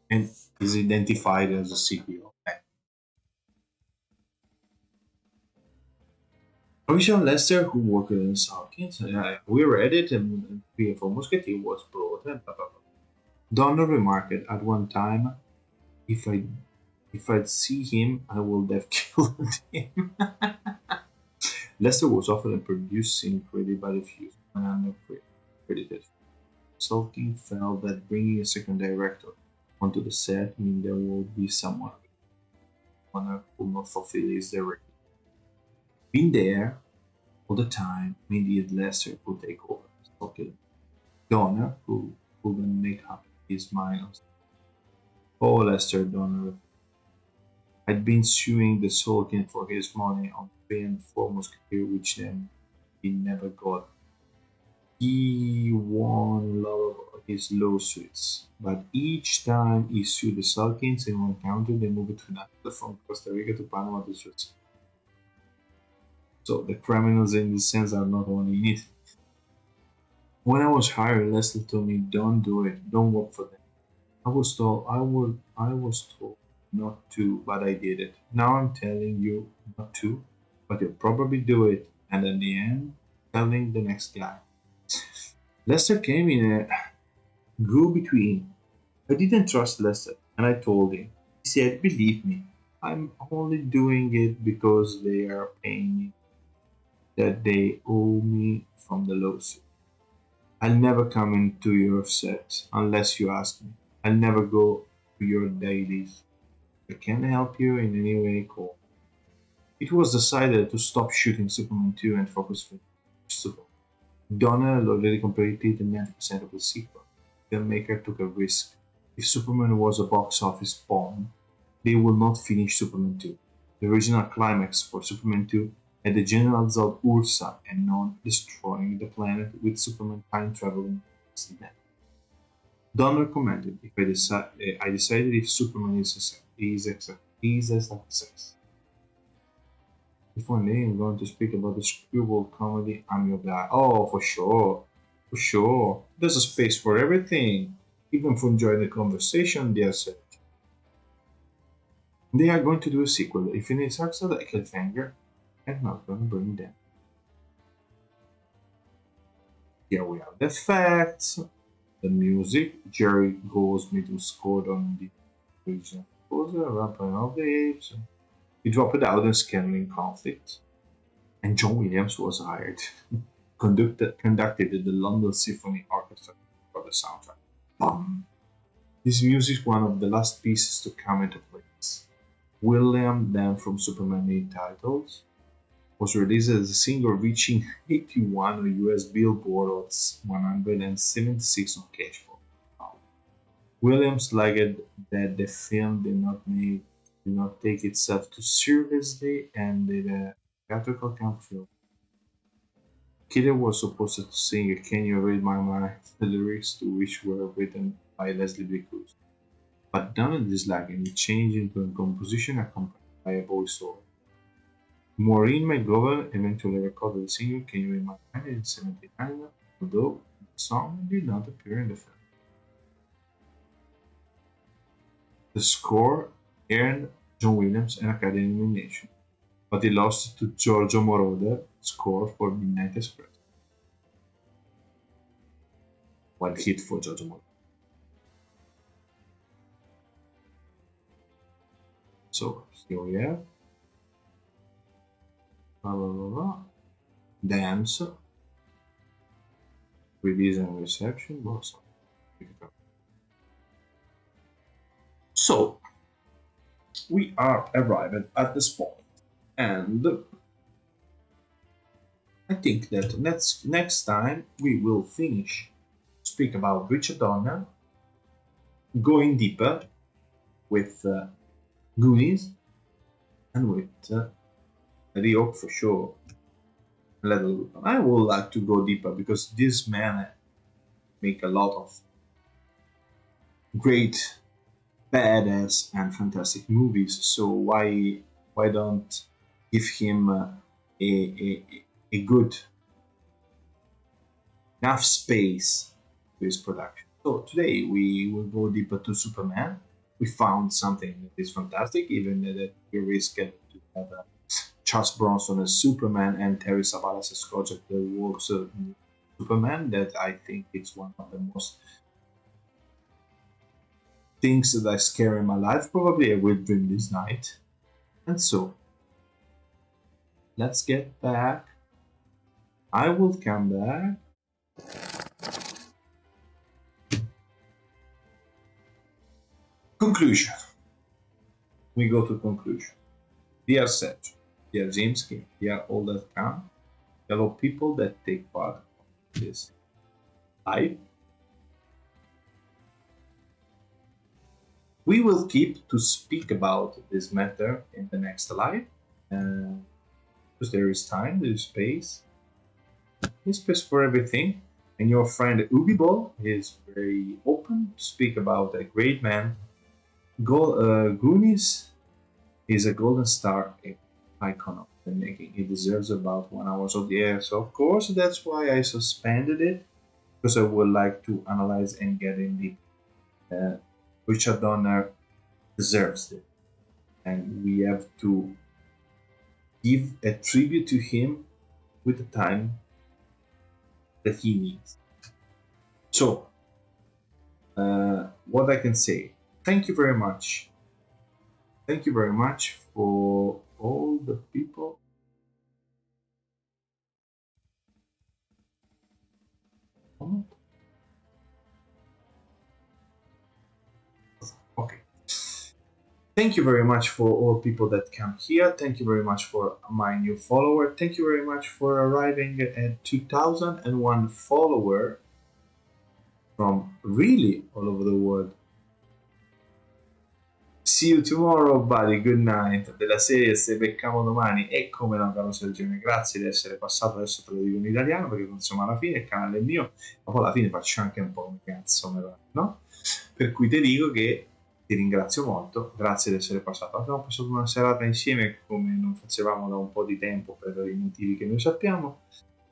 and is identified as a city of that. Richard Lester, who worked in Southkins, we read it, and PFO Musketeer was brought, and blah blah blah. Donner remarked at one time, if I if I'd see him, I would have killed him. Lester was often producing credit by the few and uncredited. Sulkin felt that bringing a second director onto the set meant there would be someone who could not fulfill his direction. Being there all the time meant that Lester could take over. Sulkin Donner, who couldn't make up his mind on oh Lester Donner had been suing the Sultan for his money on paying for Musketeer, which then he never got. He won a lot of his lawsuits, but each time he sued the Sultans in one country, they moved to another from Costa Rica to Panama to Switzerland. So the criminals in this sense are not only in it. When I was hired, Leslie told me, "Don't do it. Don't work for them." I was told not to, but I did it. Now I'm telling you not to, but you'll probably do it, and in the end, telling the next guy. Lester came in a go between. I didn't trust Lester, and I told him. He said, believe me, I'm only doing it because they are paying me that they owe me from the lawsuit. I'll never come into your set unless you ask me. I'll never go to your dailies. If I can help you in any way, call. It was decided to stop shooting Superman 2 and focus on Superman. Donald already completed 90% of the sequel. The filmmaker took a risk. If Superman was a box office bomb, they would not finish Superman 2. The original climax for Superman 2 had the General Zod Ursa and non destroying the planet with Superman time traveling. Donner commented, I decided if Superman is a success. If one day I'm going to speak about the screwball comedy, I'm your guy. Oh, for sure. For sure. There's a space for everything. Even for enjoying the conversation, they are said. They are going to do a sequel. If it sucks at a cliffhanger, I'm not going to bring them. Here we have the facts. The music. Jerry Goldsmith who scored on the original composer, Rampant of the Apes. He dropped out in scheduling conflict. And John Williams was hired. Conducted the London Symphony Orchestra for the soundtrack. This music is one of the last pieces to come into place. William, then from Superman 8 titles, was released as a single reaching 81 on US Billboard Hot 176 on Cashflow. Williams liked that the film did not take itself too seriously and did a theatrical camp film. Kidder was supposed to sing a Can You Read My Mind, the lyrics to which were written by Leslie Bickus. But Donald disliked and it changed into a composition accompanied by a voiceover. Maureen McGovern eventually recorded the single Can You Read My Mind in 1979, although the song did not appear in the film. The score earned John Williams an Academy nomination, but he lost to Giorgio Moroder's score for Midnight Express. One hit for Giorgio Moroder. So here we have dance, release and reception, box. So we are arrived at this point, and I think that next time we will speak about Richard Donner going deeper with Goonies and with Rio for sure. I would like to go deeper because this man make a lot of great, badass, and fantastic movies. So why don't give him a good enough space to his production? So today we will go deeper to Superman. We found something that is fantastic, even that we risked to have Charles Bronson as Superman and Terry Savalas as Kojak the Wolf's Superman. That I think it's one of the most things that I scare in my life. Probably I will dream this night. And so, let's get back. I will come back. Conclusion. We go to conclusion. Dear Sergio, dear Jamesky, dear all that come, fellow people that take part of this live. We will keep to speak about this matter in the next live, because there is time, there is space. There's space for everything. And your friend Ubibol is very open to speak about a great man. Goonies is a golden star icon of filmmaking. It deserves about 1 hour of the air. So of course that's why I suspended it, because I would like to analyze and get in deep. Richard Donner deserves it, and we have to give a tribute to him with the time that he needs. So, what I can say, thank you very much. Thank you very much for all the people. Okay. Thank you very much for all people that come here. Thank you very much for my new follower. Thank you very much for arriving at 2001 follower from really all over the world. See you tomorrow, buddy. Good night. Della serie se beccamo domani. E come no, caro Sergione, grazie di essere passato. Adesso te lo dico in italiano perché insomma alla fine il canale è mio, ma poi alla fine faccio anche un po' come cazzo, no? Per cui ti dico che ti ringrazio molto, grazie di essere passato. Abbiamo passato una serata insieme come non facevamo da un po' di tempo per i motivi che noi sappiamo,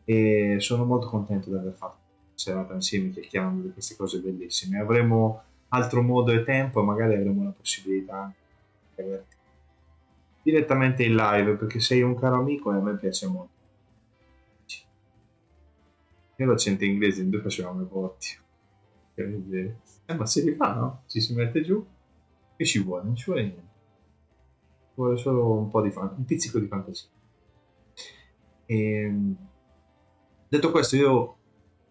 e sono molto contento di aver fatto una serata insieme chiacchierando di queste cose bellissime. Avremo altro modo e tempo e magari avremo la possibilità di averti direttamente in live, perché sei un caro amico e a me piace molto. Io l'accento inglese in due facevamo i botti, ma si rifà, no? Ci si mette giù e ci vuole, non ci vuole niente, ci vuole solo un po' di un pizzico di fantasia. Detto questo,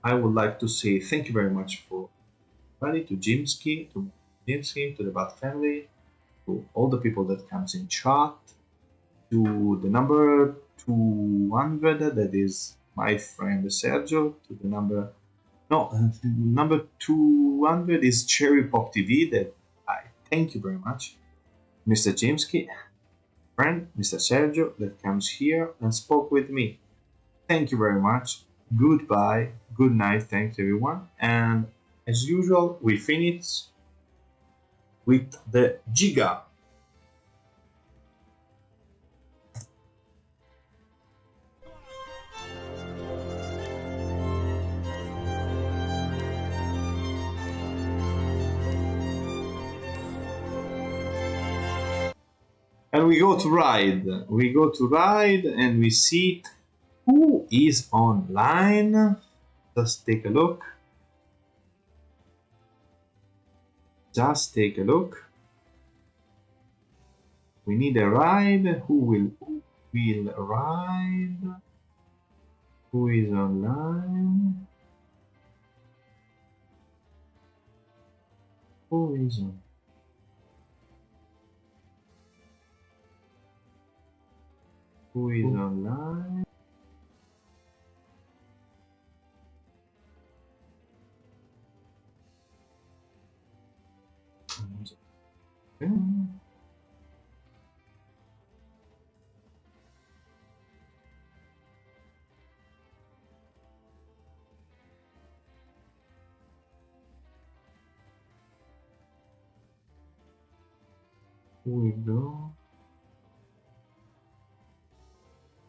I would like to say thank you very much for to Jimsky, to the Bat family, to all the people that comes in chat, to the number 200 that is my friend Sergio, to the number 200 is Cherry Pop TV, that I thank you very much, Mr. Jimsky, friend Mr. Sergio that comes here and spoke with me. Thank you very much. Goodbye, good night, thanks everyone, and as usual, we finish with the Giga. And we go to ride. We go to ride and we see who is online. Just take a look. Just take a look. We need a ride. Who will ride? Who is online? Who is on? Who is online? Here we go.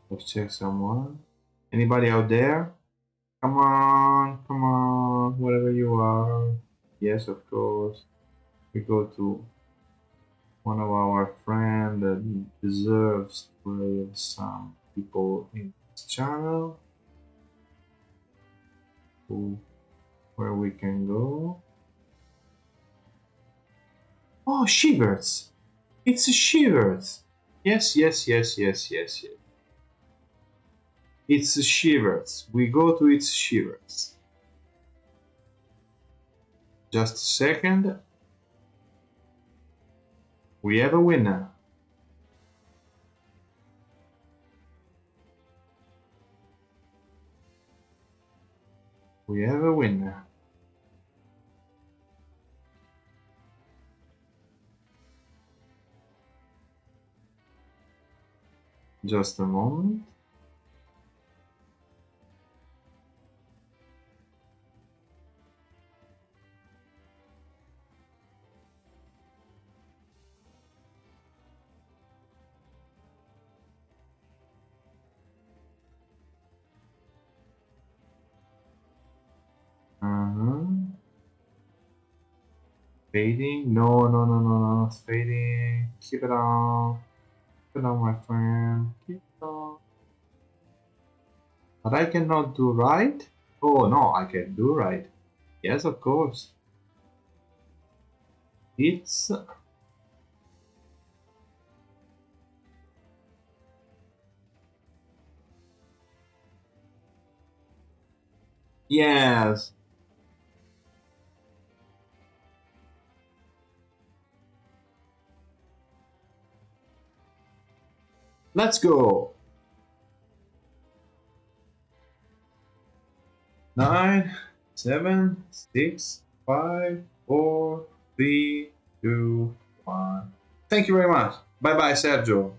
Let's check someone. Anybody out there? Come on, wherever you are. Yes, of course. We go to one of our friends that deserves to have some people in this channel. Where we can go. Oh, Shivers! It's a Shivers! Yes. It's a Shivers. We go to its Shivers. Just a second. We have a winner. We have a winner. Just a moment. Fading? No. Fading. Keep it on. Keep it on, my friend. Keep it on. But I cannot do right? Oh, no, I can do right. Yes, of course. It's... Yes. Let's go. 9, 7, 6, 5, 4, 3, 2, 1. Thank you very much. Bye bye, Sergio.